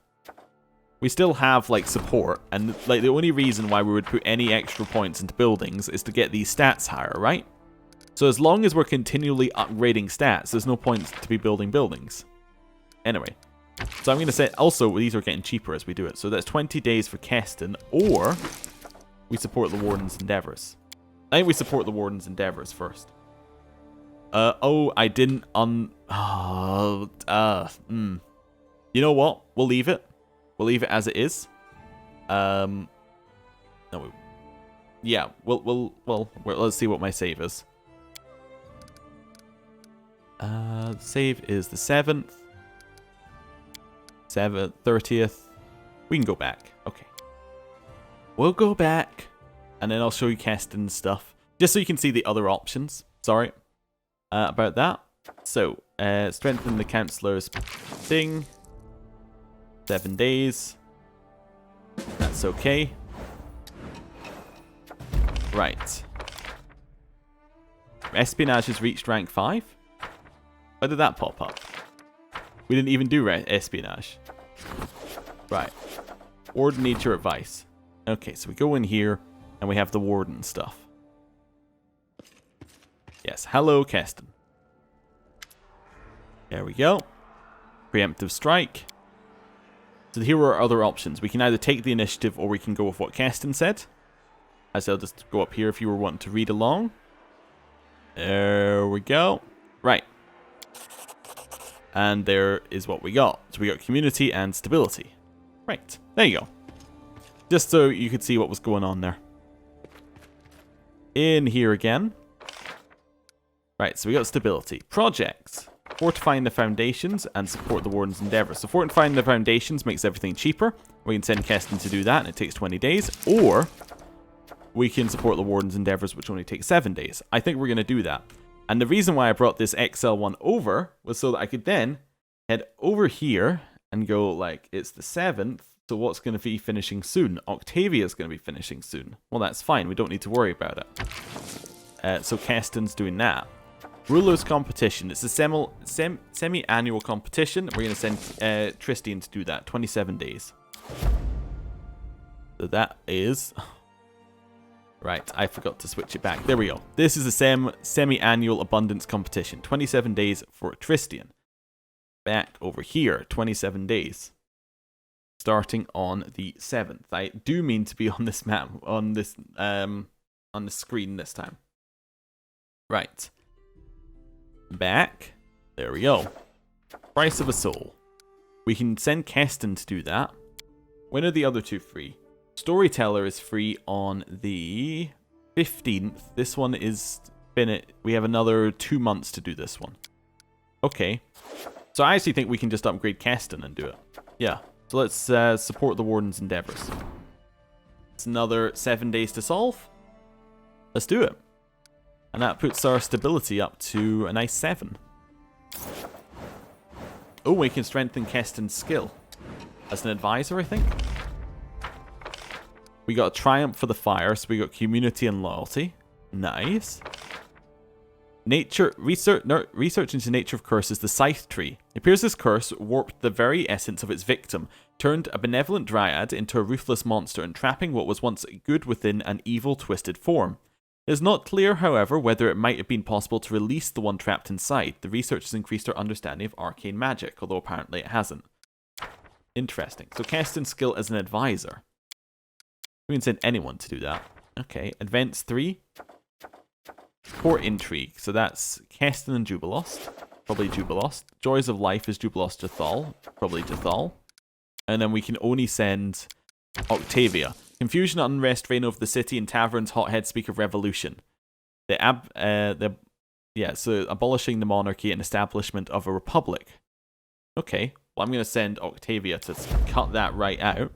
We still have, like, support, and, like, the only reason why we would put any extra points into buildings is to get these stats higher, right? So as long as we're continually upgrading stats, there's no point to be building buildings. Anyway. So I'm going to say, also, these are getting cheaper as we do it. So that's 20 days for Keston, or we support the Warden's endeavors. I think we support the Warden's endeavors first. Oh, I didn't You know what? We'll leave it. We'll leave it as it is. No. Yeah. Let's see what my save is. Save is the 7th. 30th. We can go back. Okay. We'll go back. And then I'll show you Keston's stuff. Just so you can see the other options. Sorry about that. So, strengthen the counselor's thing. 7 days. That's okay. Right. Espionage has reached rank 5. Why did that pop up? We didn't even do espionage. Right. Warden needs your advice. Okay, so we go in here and we have the warden stuff. Yes, hello, Keston. There we go. Preemptive strike. So here are our other options. We can either take the initiative or we can go with what Keston said. As I'll just go up here if you were wanting to read along. There we go. Right. And there is what we got. So we got community and stability. Right. There you go. Just so you could see what was going on there. In here again. Right, so we got stability. Projects. Fortifying the foundations and support the warden's endeavors. So fortifying the foundations makes everything cheaper. We can send Keston to do that and it takes 20 days. Or we can support the warden's endeavors, which only takes 7 days. I think we're going to do that. And the reason why I brought this XL one over was so that I could then head over here and go like, it's the 7th. So what's going to be finishing soon? Octavia's going to be finishing soon. Well, that's fine. We don't need to worry about it. So Keston's doing that. Ruler's competition. It's a semi-annual competition. We're going to send Tristian to do that. 27 days. So that is... Right, I forgot to switch it back. There we go. This is a semi-annual abundance competition. 27 days for Tristian. Back over here. 27 days. Starting on the 7th. I do mean to be on this map, on the screen this time. Right. Back. There we go. Price of a soul. We can send Keston to do that. When are the other two free? Storyteller is free on the 15th. This one is we have another 2 months to do this one. Okay. So I actually think we can just upgrade Keston and do it. Yeah. So let's support the warden's endeavors. It's another 7 days to solve. Let's do it. And that puts our stability up to a nice 7. Oh, we can strengthen Keston's skill. As an advisor, I think. We got a triumph for the fire, so we got community and loyalty. Nice. Research into nature of curses, the scythe tree. It appears this curse warped the very essence of its victim, turned a benevolent dryad into a ruthless monster, entrapping what was once good within an evil, twisted form. It is not clear, however, whether it might have been possible to release the one trapped inside. The research has increased our understanding of arcane magic, although apparently it hasn't. Interesting. So Keston's skill as an advisor. We can send anyone to do that. Okay, Advance 3. Court Intrigue. So that's Keston and Jubilost. Probably Jubilost. Joys of Life is Jubilost Jathal. Probably Jathal. And then we can only send Octavia. Confusion and unrest reign over the city, and taverns hotheads speak of revolution. So abolishing the monarchy and establishment of a republic. Okay, well I'm going to send Octavia to cut that right out.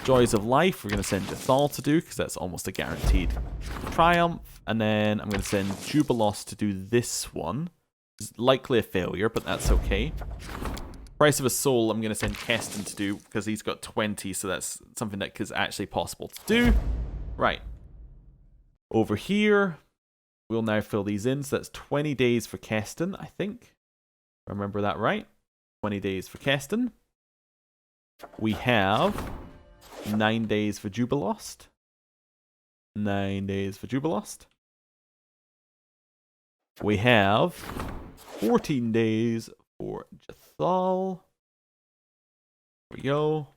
Joys of Life, we're going to send Jathal to do, because that's almost a guaranteed triumph. And then I'm going to send Jubilost to do this one. It's likely a failure, but that's okay. Price of a Soul, I'm going to send Keston to do, because he's got 20, so that's something that is actually possible to do. Right. Over here, we'll now fill these in, so that's 20 days for Keston, I think. Remember that right? 20 days for Keston. We have 9 days for Jubilost. 9 days for Jubilost. We have 14 days for Jathal. There we go.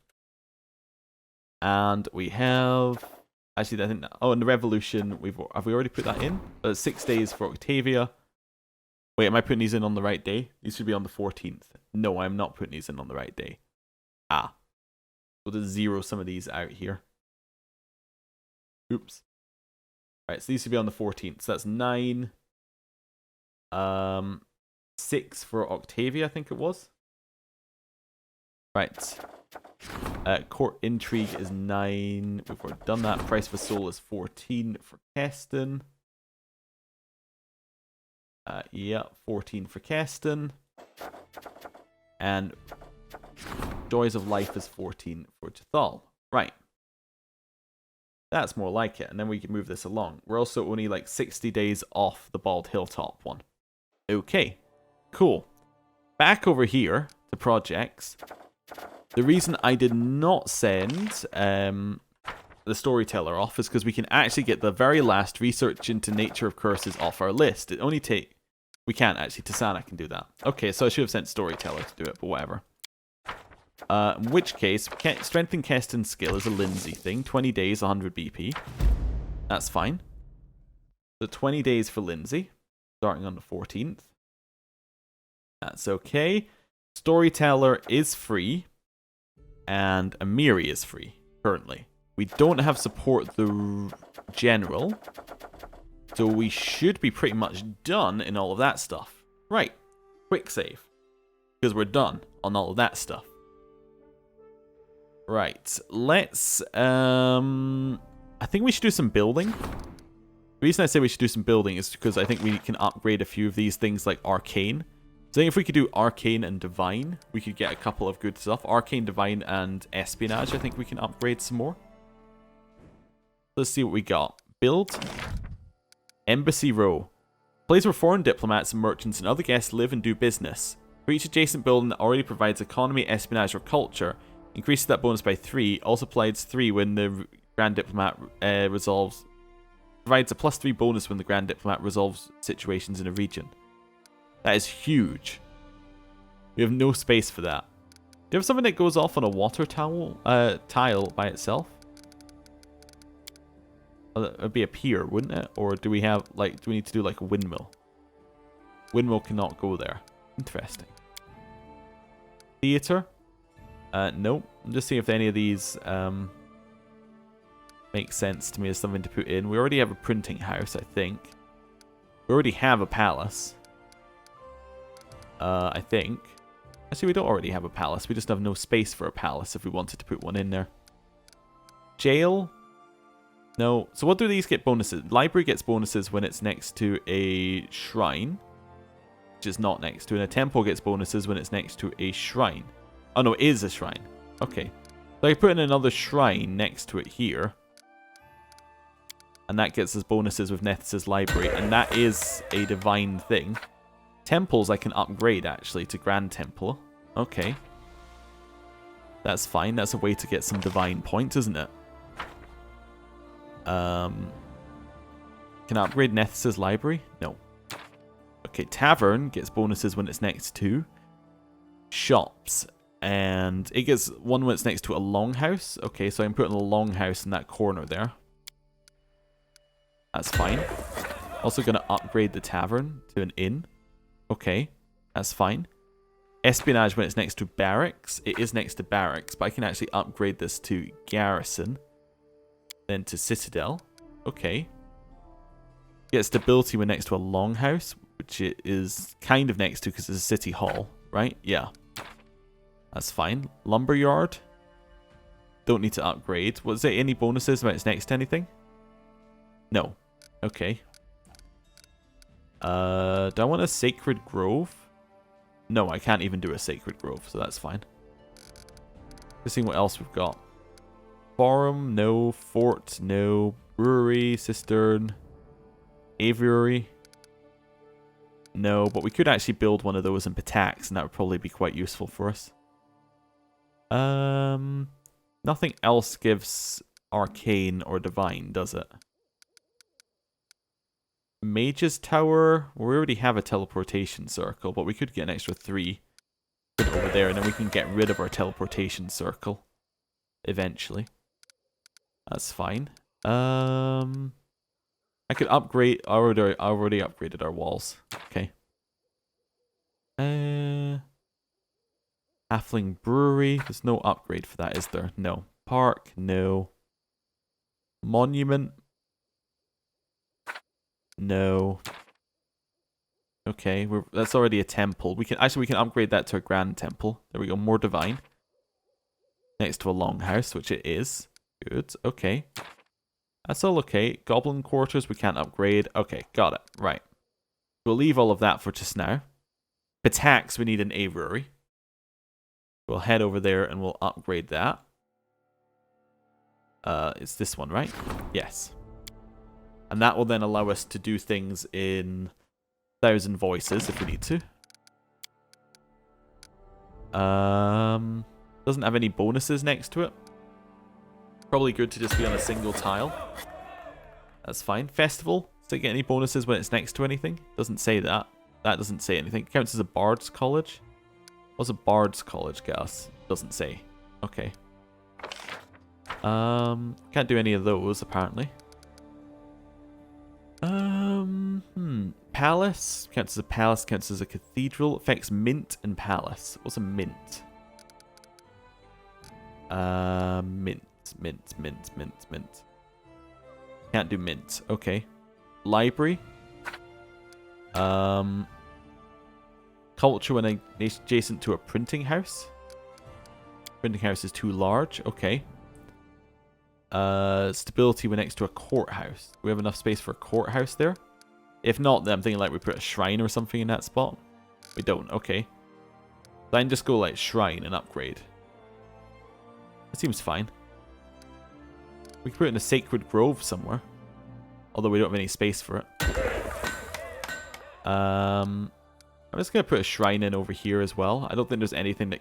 And we have... Actually, I think... Oh, and the Revolution, have we already put that in? 6 days for Octavia. Wait, am I putting these in on the right day? These should be on the 14th. No, I'm not putting these in on the right day. Ah. We'll just zero some of these out here. Oops. Right, so these should be on the 14th. So that's 9. 6 for Octavia, I think it was. Right. Court Intrigue is 9. We've already done that. Price for Soul is 14 for Keston. Yeah, 14 for Keston. And Joys of Life is 14 for Jethal. Right. That's more like it. And then we can move this along. We're also only like 60 days off the Bald Hilltop one. Okay. Cool. Back over here to projects. The reason I did not send the storyteller off is because we can actually get the very last research into nature of curses off our list. It only take... We can't actually. Tisana can do that. Okay, so I should have sent storyteller to do it, but whatever. In which case, strengthen Keston's skill is a Lindsay thing. 20 days, 100 BP. That's fine. So 20 days for Lindsay, starting on the 14th. That's okay. Storyteller is free. And Amiri is free, currently. We don't have support the general. So we should be pretty much done in all of that stuff. Right. Quick save. Because we're done on all of that stuff. Right. Let's... I think we should do some building. The reason I say we should do some building is because I think we can upgrade a few of these things like Arcane. So I think if we could do Arcane and Divine, we could get a couple of good stuff. Arcane, Divine, and Espionage, I think we can upgrade some more. Let's see what we got. Build. Embassy Row. Place where foreign diplomats and merchants and other guests live and do business. For each adjacent building that already provides economy, espionage, or culture, increases that bonus by 3. Also provides 3 when the Grand Diplomat resolves. Provides a +3 bonus when the Grand Diplomat resolves situations in a region. That is huge. We have no space for that. Do you have something that goes off on a water tile by itself? It would be a pier, wouldn't it? Or do we have, like, do we need to do like a windmill? Windmill cannot go there. Interesting. Theater? Nope. I'm just seeing if any of these make sense to me as something to put in. We already have a printing house, I think. We already have a palace. I think. Actually, we don't already have a palace. We just have no space for a palace if we wanted to put one in there. Jail? No. So what do these get bonuses? Library gets bonuses when it's next to a shrine, which is not next to. And a temple gets bonuses when it's next to a shrine. Oh no, it is a shrine. Okay. So I put in another shrine next to it here. And that gets us bonuses with Nethys' library. And that is a divine thing. Temples I can upgrade actually to Grand Temple. Okay. That's fine. That's a way to get some divine points, isn't it? Can I upgrade Nethys' library? No. Okay, Tavern gets bonuses when it's next to shops. And it gets one when it's next to a longhouse. Okay, so I'm putting a longhouse in that corner there. That's fine. Also going to upgrade the tavern to an inn. Okay, that's fine. Espionage when it's next to barracks. It is next to barracks, but I can actually upgrade this to garrison. Then to citadel. Okay. Get stability when next to a longhouse, which it is kind of next to because it's a city hall, right? Yeah. That's fine. Lumberyard. Don't need to upgrade. Was there any bonuses when it's next to anything? No. Okay. Do I want a Sacred Grove? No, I can't even do a Sacred Grove, so that's fine. Let's see what else we've got. Forum, no. Fort, no. Brewery, Cistern. Aviary. No, but we could actually build one of those in Patax, and that would probably be quite useful for us. Nothing else gives Arcane or Divine, does it? Mage's Tower. Well, we already have a teleportation circle, but we could get an extra 3. Put it over there, and then we can get rid of our teleportation circle. Eventually. That's fine. I could upgrade. I already upgraded our walls. Okay. Halfling Brewery. There's no upgrade for that, is there? No. Park? No. Monument? No. Okay, that's already a temple. We can upgrade that to a grand temple. There we go, more divine. Next to a longhouse, which it is. Good, okay. That's all okay. Goblin quarters we can't upgrade. Okay, got it. Right. We'll leave all of that for just now. Pitax, we need an aviary. We'll head over there and we'll upgrade that. It's this one, right? Yes. And that will then allow us to do things in 1,000 voices if we need to. Doesn't have any bonuses next to it. Probably good to just be on a single tile. That's fine. Festival. Does it get any bonuses when it's next to anything? Doesn't say that. That doesn't say anything. Counts as a Bard's College. What's a Bard's College, Gus? Doesn't say. Okay. Can't do any of those apparently. Palace. Counts as a palace, counts as a cathedral. Affects mint and palace. What's a mint? Mint. Can't do mint. Okay. Library. Culture when adjacent to a printing house. Printing house is too large. Okay. Stability when next to a courthouse. Do we have enough space for a courthouse there? If not, then I'm thinking like we put a shrine or something in that spot. We don't. Okay. Then just go like shrine and upgrade. That seems fine. We can put it in a sacred grove somewhere. Although we don't have any space for it. I'm just going to put a shrine in over here as well. I don't think there's anything that...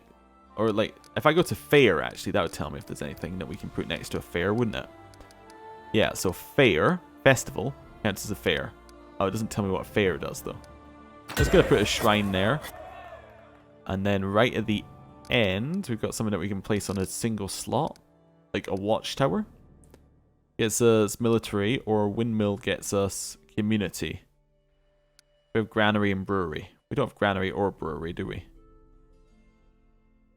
Or like, if I go to fair, actually, that would tell me if there's anything that we can put next to a fair, wouldn't it? Yeah, so fair, festival, counts as a fair. Oh, it doesn't tell me what a fair does, though. Just going to put a shrine there. And then right at the end, we've got something that we can place on a single slot. Like a watchtower. Gets us military, or a windmill gets us community. We have granary and brewery. We don't have granary or brewery, do we?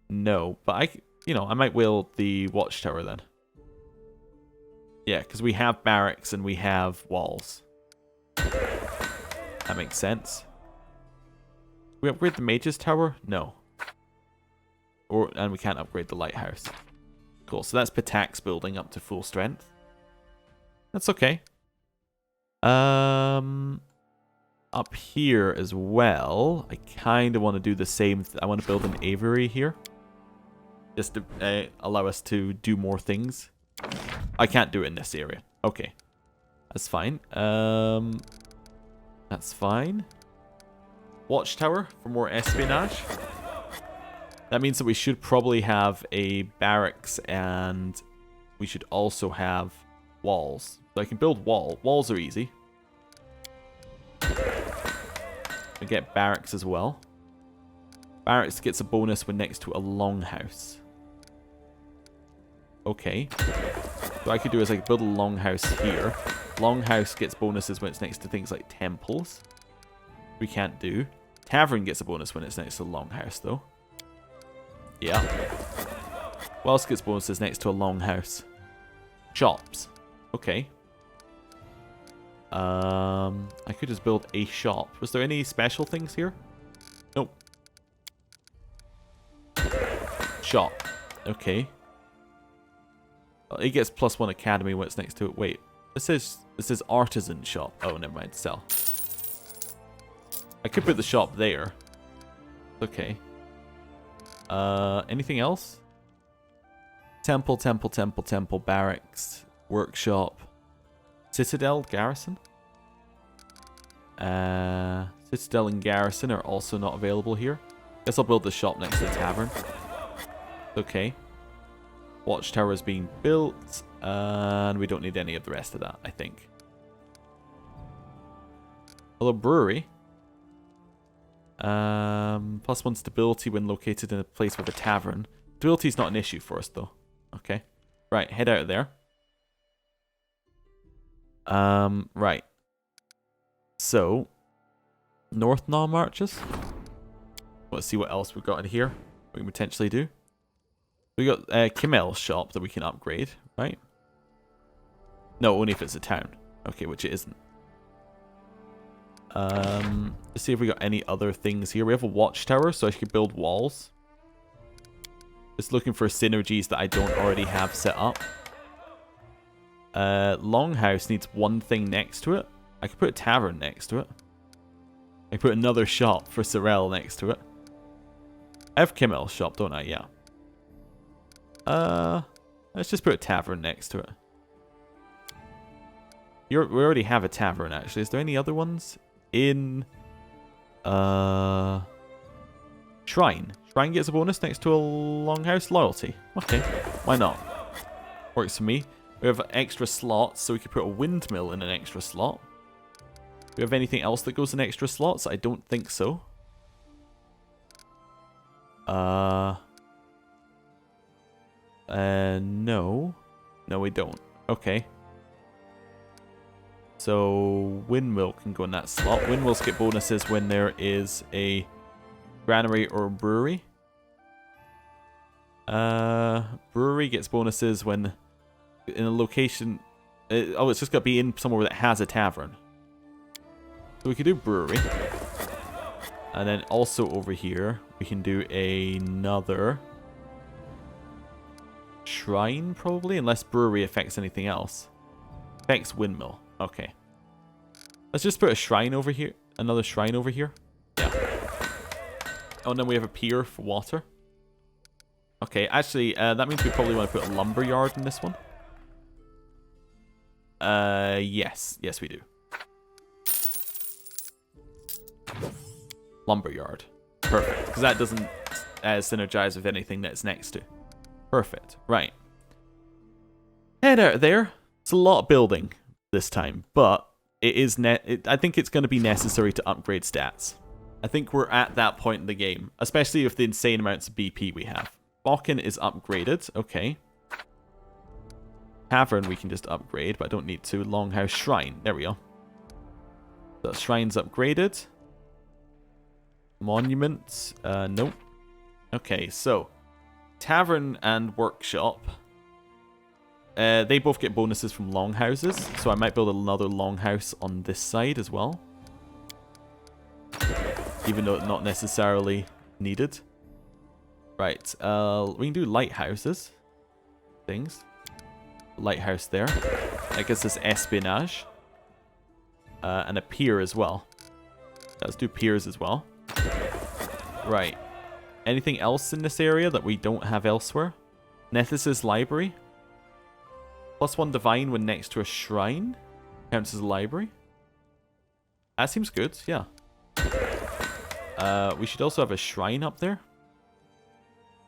No, but I might will the watchtower then. Yeah, because we have barracks and we have walls. That makes sense. We upgrade the mage's tower? No. And we can't upgrade the lighthouse. Cool, so that's Pitax building up to full strength. That's okay. Up here as well, I kind of want to do the same. I want to build an aviary here. Just to allow us to do more things. I can't do it in this area. Okay. That's fine. That's fine. Watchtower for more espionage. That means that we should probably have a barracks and we should also have walls. So I can build walls are easy. I get barracks as well. Barracks gets a bonus when next to a longhouse. Okay. What I could do is I could build a longhouse here. Longhouse gets bonuses when it's next to things like temples. We can't do. Tavern gets a bonus when it's next to a longhouse though. Yeah. What else gets bonuses next to a longhouse? Shops. Okay. I could just build a shop. Was there any special things here? Nope. Shop. Okay. It gets +1 academy when it's next to it. Wait. This is artisan shop. Oh, never mind. Sell. I could put the shop there. Okay. Anything else? Temple, barracks, workshop, citadel, garrison. Citadel and garrison are also not available here. Guess I'll build the shop next to the tavern. Okay. Watchtower is being built, and we don't need any of the rest of that, I think. Hello, brewery. +1 stability when located in a place with a tavern. Stability is not an issue for us, though. Okay. Right, head out of there. Right. So, North Nom marches. Let's see what else we've got in here. We can potentially do. We got Kimmel's shop that we can upgrade, right? No, only if it's a town. Okay, which it isn't. Let's see if we got any other things here. We have a watchtower, so I could build walls. Just looking for synergies that I don't already have set up. Longhouse needs one thing next to it. I could put a tavern next to it. I could put another shop for Sorel next to it. I have Kimmel's shop, don't I? Yeah. Let's just put a tavern next to it. We already have a tavern, actually. Is there any other ones? In... Shrine. Shrine gets a bonus next to a Longhouse. Loyalty. Okay, why not? Works for me. We have extra slots, so we could put a windmill in an extra slot. Do we have anything else that goes in extra slots? I don't think so. No. No, we don't. Okay. So, windmill can go in that slot. Windmills get bonuses when there is a granary or a brewery. Brewery gets bonuses when in a location... it's just got to be in somewhere that has a tavern. So we could do brewery. And then also over here, we can do another shrine, probably, unless brewery affects anything else. Affects windmill. Okay. Let's just put a shrine over here. Another shrine over here. Yeah. Oh, and then we have a pier for water. Okay, actually, that means we probably want to put a lumber yard in this one. Yes. Yes, we do. Lumberyard. Perfect. Because that doesn't synergize with anything that's next to. Perfect. Right. Head out there. It's a lot of building this time, but it is I think it's going to be necessary to upgrade stats. I think we're at that point in the game, especially with the insane amounts of BP we have. Balkan is upgraded. Okay. Tavern we can just upgrade, but I don't need to. Longhouse Shrine. There we go. The shrine's upgraded. Monument. Nope. Okay, so Tavern and Workshop. They both get bonuses from longhouses, so I might build another longhouse on this side as well. Even though it's not necessarily needed. Right, we can do lighthouses. Things. Lighthouse there. That gives us espionage. And a pier as well. Let's do piers as well. Right. Anything else in this area that we don't have elsewhere? Nethys' library. +1 divine when next to a shrine. Counts as a library. That seems good, yeah. We should also have a shrine up there,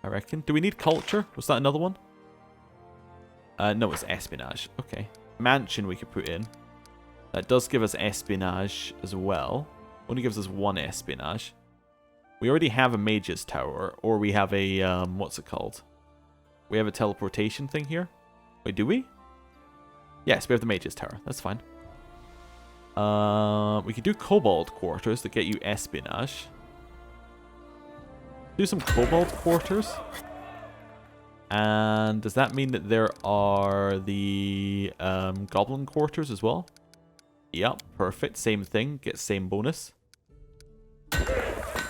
I reckon. Do we need culture? Was that another one? No, it's espionage. Okay. Mansion we could put in. That does give us espionage as well. Only gives us 1 espionage. We already have a mage's tower, or we have a, what's it called? We have a teleportation thing here. Wait, do we? Yes, we have the mage's tower. That's fine. We could do kobold quarters that get you espionage. Do some kobold quarters. And does that mean that there are the goblin quarters as well? Yep, perfect. Same thing. Gets same bonus.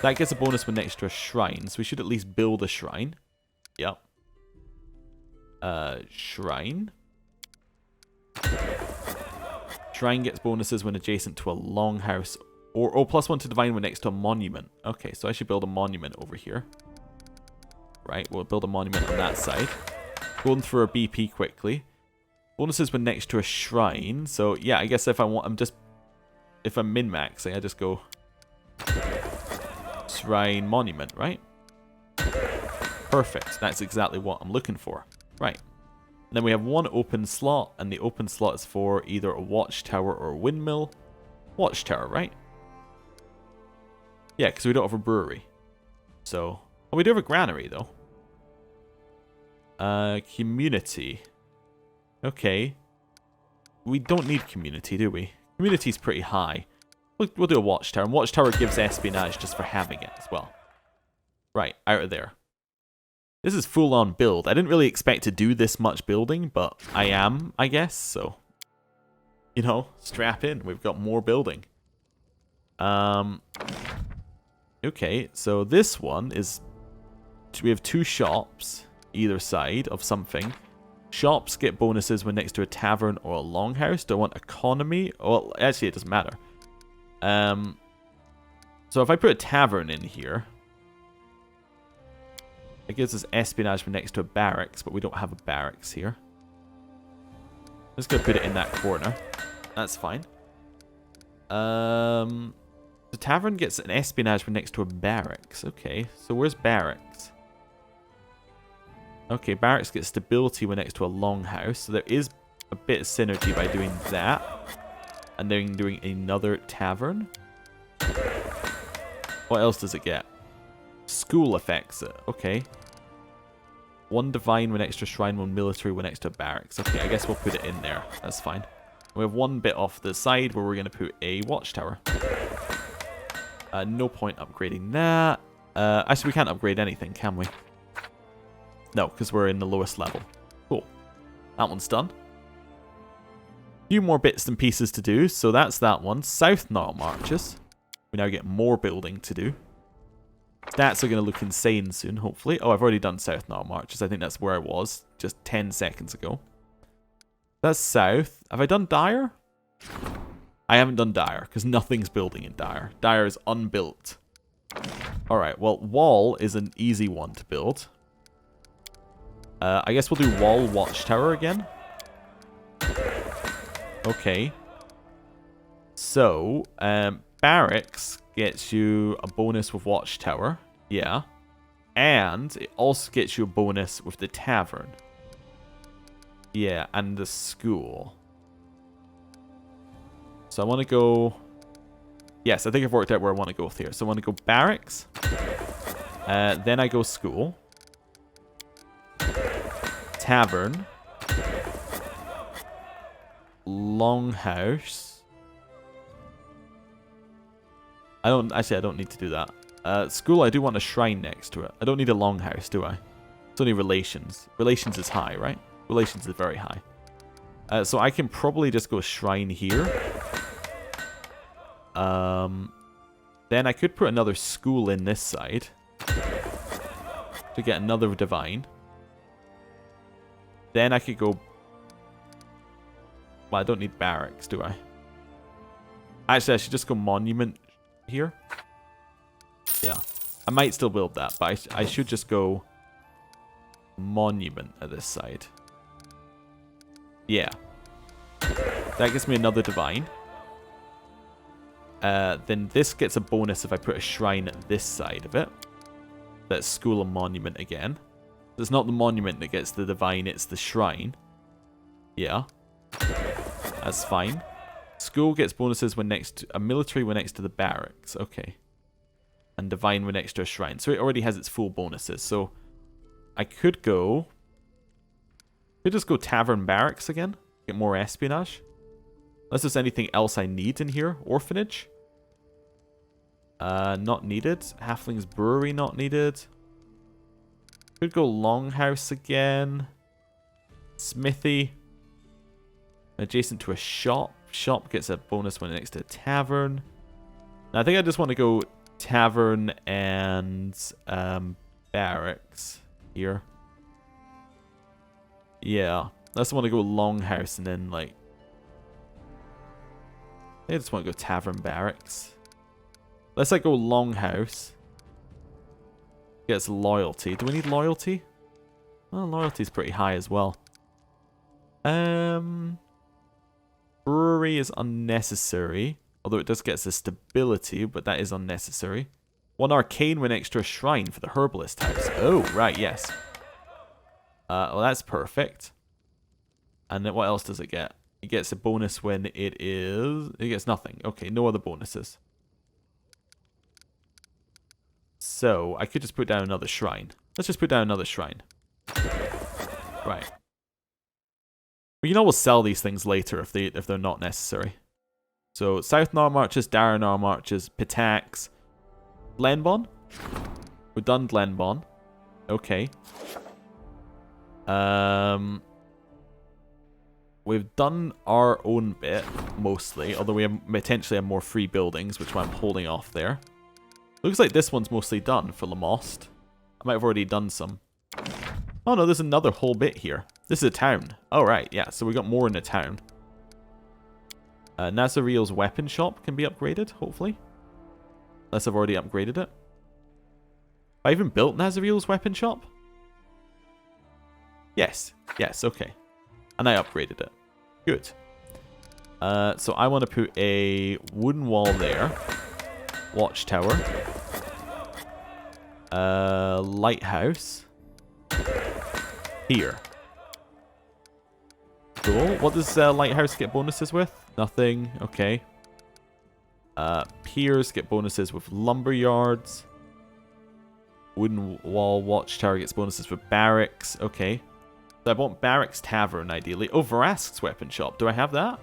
That gets a bonus when next to a shrine, so we should at least build a shrine. Yep. Shrine. Shrine gets bonuses when adjacent to a longhouse. Or +1 to divine when next to a monument. Okay, so I should build a monument over here. Right, we'll build a monument on that side. Going through our BP quickly. Bonuses when next to a shrine. So yeah, I guess if I want, if I'm min-maxing, I just go shrine monument, right? Perfect. That's exactly what I'm looking for. Right. And then we have 1 open slot, and the open slot is for either a watchtower or a windmill. Watchtower, right? Yeah, because we don't have a brewery. So, oh, we do have a granary though. Community. Okay. We don't need community, do we? Community's pretty high. We'll do a watchtower. And watchtower gives espionage just for having it as well. Right, out of there. This is full-on build. I didn't really expect to do this much building, but I am, I guess, so... You know, strap in. We've got more building. Okay, so this one is... We have 2 shops, either side of something. Shops get bonuses when next to a tavern or a longhouse. Do I want economy? Well, actually, it doesn't matter. So if I put a tavern in here... It gives us espionage when next to a barracks, but we don't have a barracks here. I'm just going to put it in that corner. That's fine. The tavern gets an espionage when next to a barracks. Okay, so where's barracks? Okay, barracks gets stability when next to a longhouse. So there is a bit of synergy by doing that. And then doing another tavern. What else does it get? School affects it. Okay. 1 divine when extra shrine, 1 military when extra barracks. Okay, I guess we'll put it in there. That's fine. We have 1 bit off the side where we're going to put a watchtower. No point upgrading that. Actually, we can't upgrade anything, can we? No, because we're in the lowest level. Cool. That one's done. Few more bits and pieces to do, so that's that one. South Nile marches. We now get more building to do. Stats are going to look insane soon, hopefully. Oh, I've already done South Nile marches. I think that's where I was just 10 seconds ago. That's south. Have I done Dire? I haven't done Dire, because nothing's building in Dire. Dire is unbuilt. Alright, well, Wall is an easy one to build. I guess we'll do Wall Watchtower again. Okay. So, Barracks gets you a bonus with Watchtower. Yeah. And it also gets you a bonus with the Tavern. Yeah, and the school. So I want to go... Yes, I think I've worked out where I want to go with here. So I want to go Barracks. Then I go School. Tavern. Longhouse. I don't need to do that. School, I do want a shrine next to it. I don't need a longhouse, do I? It's only relations. Relations is high, right? Relations is very high. So I can probably just go shrine here. Then I could put another school in this side. To get another divine. Then I could go... Well, I don't need barracks, do I? Actually, I should just go monument here. Yeah. I might still build that, but I should just go monument at this side. Yeah. That gives me another divine. Then this gets a bonus if I put a shrine at this side of it. That's school and monument again. It's not the monument that gets the divine, it's the shrine. Yeah. That's fine. School gets bonuses when next to a military when next to the barracks. Okay. And divine when next to a shrine. So it already has its full bonuses. So I could go... Could just go tavern barracks again. Get more espionage. Unless there's anything else I need in here. Orphanage. Not needed. Halfling's brewery not needed. Could go longhouse again. Smithy. Adjacent to a shop. Shop gets a bonus when next to a tavern. Now, I think I just want to go tavern and barracks here. Yeah. Unless I want to go longhouse and then like... I just want to go tavern barracks. Let's like go longhouse. Gets loyalty. Do we need loyalty? Well, loyalty's pretty high as well. Brewery is unnecessary. Although it does get us a stability, but that is unnecessary. 1 arcane when extra shrine for the herbalist house. Oh, right, yes. Well, that's perfect. And then what else does it get? It gets a bonus when it is... It gets nothing. Okay, no other bonuses. So, I could just put down another shrine. Let's just put down another shrine. Right. We can always sell these things later if they're not necessary. So, South Nile marches, Darren Nile marches, Pitax, Lenbon. We've done Glenbon. Okay. We've done our own bit, mostly. Although we have potentially have more free buildings, which I'm holding off there. Looks like this one's mostly done for Lamost. I might have already done some. Oh no, there's another whole bit here. This is a town. Oh right, yeah, so we got more in the town. Nazariel's weapon shop can be upgraded, hopefully. Unless I've already upgraded it. Have I even built Nazariel's weapon shop? Yes, okay. And I upgraded it. Good. So I want to put a wooden wall there. Watchtower. Lighthouse. Here. Cool. What does Lighthouse get bonuses with? Nothing. Okay. Piers get bonuses with lumber yards. Wooden wall watchtower gets bonuses with barracks. Okay. So I want Barracks Tavern, ideally. Oh, Varask's weapon shop. Do I have that?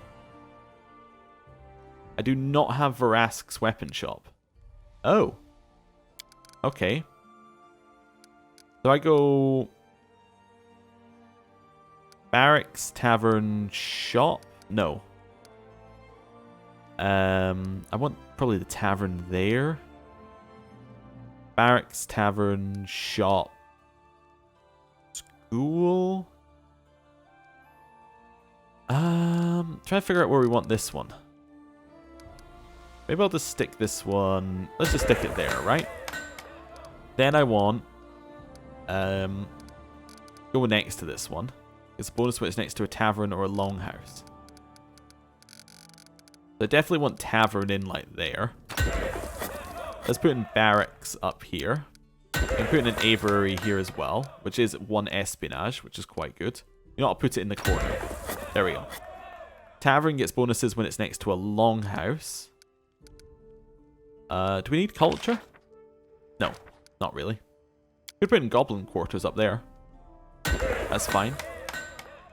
I do not have Varask's weapon shop. Oh. Okay. So I go... Barracks Tavern shop? No. I want probably the tavern there. Barracks Tavern shop. School. Trying to figure out where we want this one. Maybe I'll just stick this one. Let's just stick it there, right? Then I want go next to this one. It's a bonus when it's next to a tavern or a longhouse. So I definitely want tavern in like there. Let's put in barracks up here. And put in an aviary here as well, which is 1 espionage, which is quite good. You know, I'll put it in the corner. There we go. Tavern gets bonuses when it's next to a longhouse. Do we need culture? No, not really. Could put in goblin quarters up there. That's fine.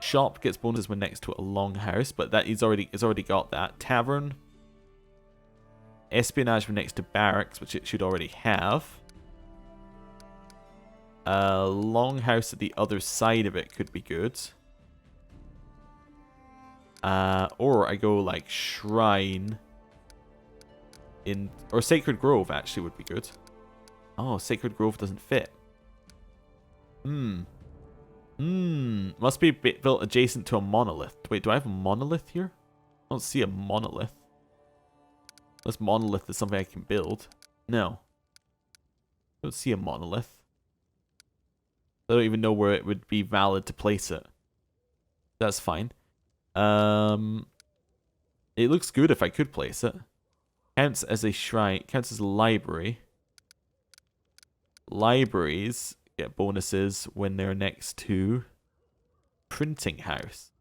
Shop gets bonuses when next to a longhouse, but that he's already got that. Tavern. Espionage when next to barracks, which it should already have. Longhouse at the other side of it could be good. Or I go like shrine in, or Sacred Grove actually would be good. Oh, Sacred Grove doesn't fit. Must be built adjacent to a monolith. Wait, do I have a monolith here? I don't see a monolith. Unless monolith is something I can build. No. I don't see a monolith. I don't even know where it would be valid to place it. That's fine. It looks good if I could place it. Counts as a shrine. Counts as a library. Libraries get bonuses when they're next to printing house.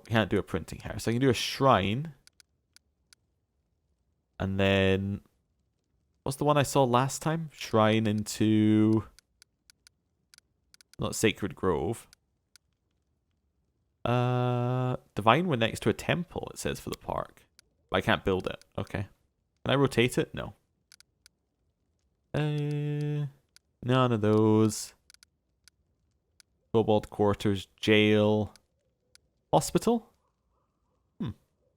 Can't do a printing house. I can do a shrine. And then what's the one I saw last time? Shrine into not Sacred Grove. Divine when next to a temple, it says for the park. But I can't build it. Okay. Can I rotate it? No. None of those. Kobold quarters, jail, hospital?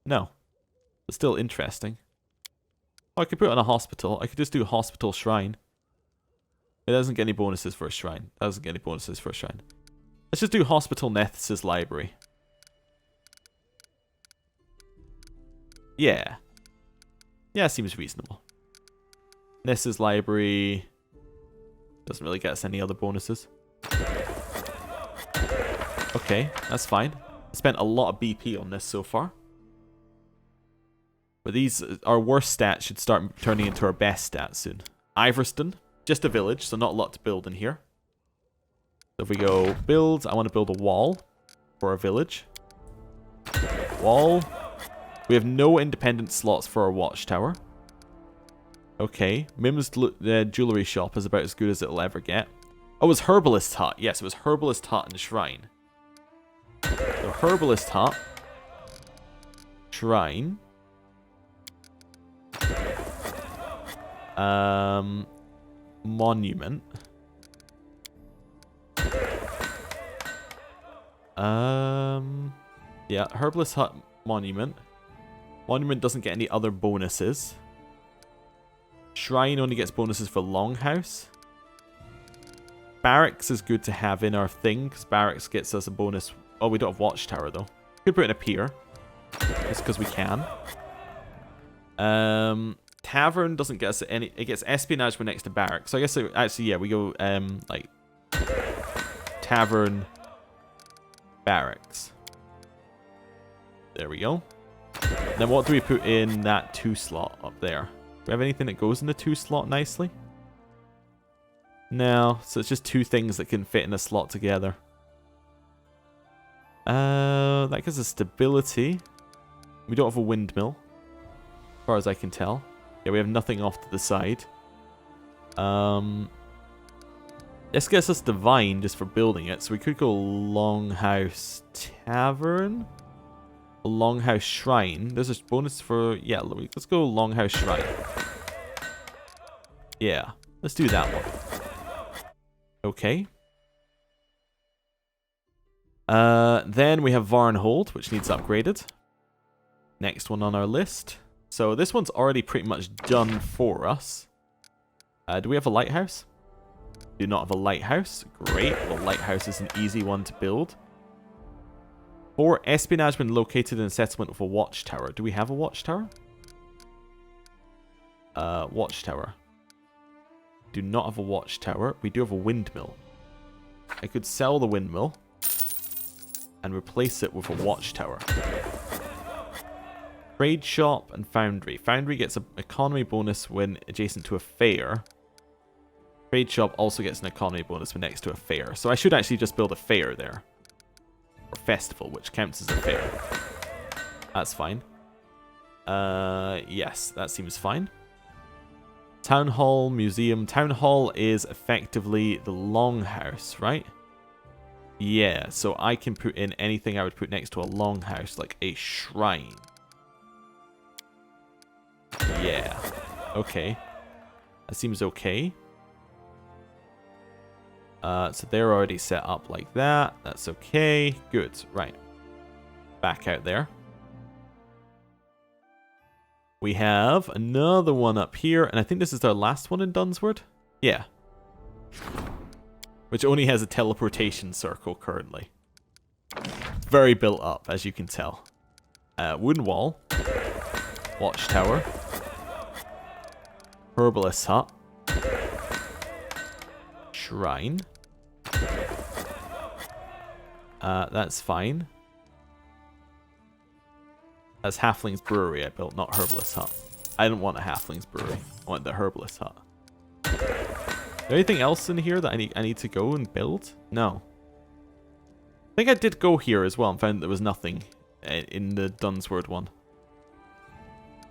No. But still interesting. Oh, I could put it on a hospital. I could just do hospital shrine. It doesn't get any bonuses for a shrine. Doesn't get any bonuses for a shrine. Let's just do hospital Neth's library. Yeah. Yeah, seems reasonable. Ness's library doesn't really get us any other bonuses. Okay, that's fine. I spent a lot of BP on this so far. But these, our worst stats should start turning into our best stats soon. Iverston, just a village, so not a lot to build in here. So if we go build, I want to build a wall for a village. Wall. We have no independent slots for our watchtower. Okay. Mim's jewelry shop is about as good as it'll ever get. Oh, it was Herbalist Hut. Yes, it was Herbalist Hut and Shrine. So Herbalist Hut. Shrine. monument. Yeah, Herbalist Hut monument. Monument doesn't get any other bonuses. Shrine only gets bonuses for Longhouse. Barracks is good to have in our thing, because Barracks gets us a bonus. Oh, we don't have Watchtower, though. Could put in a pier. Just because we can. Tavern doesn't get us any... It gets Espionage when next to Barracks. So I guess, actually, yeah, we go, like... Tavern... Barracks. There we go. Then what do we put in that 2 slot up there? Do we have anything that goes in the 2 slot nicely? No, so it's just 2 things that can fit in a slot together. That gives us stability. We don't have a windmill, as far as I can tell. Yeah, we have nothing off to the side. This gets us divine just for building it, so we could go Longhouse Tavern. Longhouse Shrine. There's a bonus for... Yeah, let's go Longhouse Shrine. Yeah, let's do that one. Okay. Then we have Varnhold, which needs upgraded. Next one on our list. So this one's already pretty much done for us. Do we have a lighthouse? Do not have a lighthouse. Great. Well, lighthouse is an easy one to build. 4 espionage when located in a settlement with a watchtower. Do we have a watchtower? Watchtower. Do not have a watchtower. We do have a windmill. I could sell the windmill and replace it with a watchtower. Trade shop and foundry. Foundry gets an economy bonus when adjacent to a fair. Trade shop also gets an economy bonus when next to a fair. So I should actually just build a fair there. Or festival, which counts as a fair. That's fine. Yes, that seems fine. Town hall, museum. Town hall is effectively the longhouse, right? Yeah, so I can put in anything I would put next to a longhouse, like a shrine. Yeah. Okay. That seems okay. So they're already set up like that. That's okay. Good. Right. Back out there. We have another one up here, and I think this is our last one in Dunsword. Yeah. Which only has a teleportation circle currently. It's very built up, as you can tell. Wooden wall. Watchtower. Herbalist hut. Shrine. That's fine. That's Halfling's Brewery I built, not Herbalist Hut. I didn't want a Halfling's Brewery. I want the Herbalist Hut. Is there anything else in here that I need to go and build? No. I think I did go here as well and found there was nothing in the Dunsword one.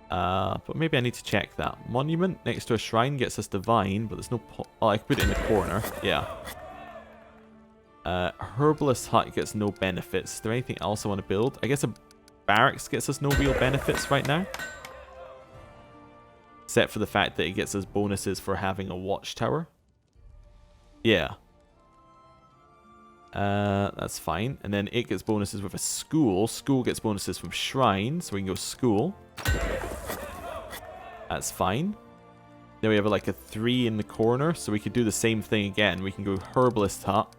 But maybe I need to check that. Monument next to a shrine gets us divine, but there's no... Oh, I can put it in the corner. Yeah. Herbalist Hut gets no benefits. Is there anything else I want to build? I guess a barracks gets us no real benefits right now. Except for the fact that it gets us bonuses for having a watchtower. Yeah. That's fine. And then it gets bonuses with a school. School gets bonuses from shrine, so we can go school. That's fine. Then we have like a 3 in the corner, so we could do the same thing again. We can go Herbalist Hut.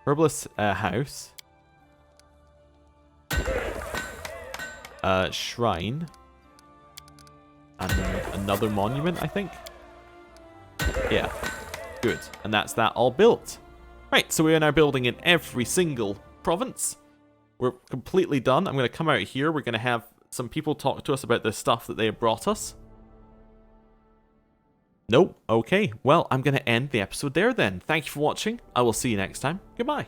Herbalist House. Shrine. And another monument, I think. Yeah. Good. And that's that all built. Right, so we are now building in every single province. We're completely done. I'm going to come out here. We're going to have some people talk to us about the stuff that they have brought us. Nope. Okay. Well, I'm going to end the episode there then. Thank you for watching. I will see you next time. Goodbye.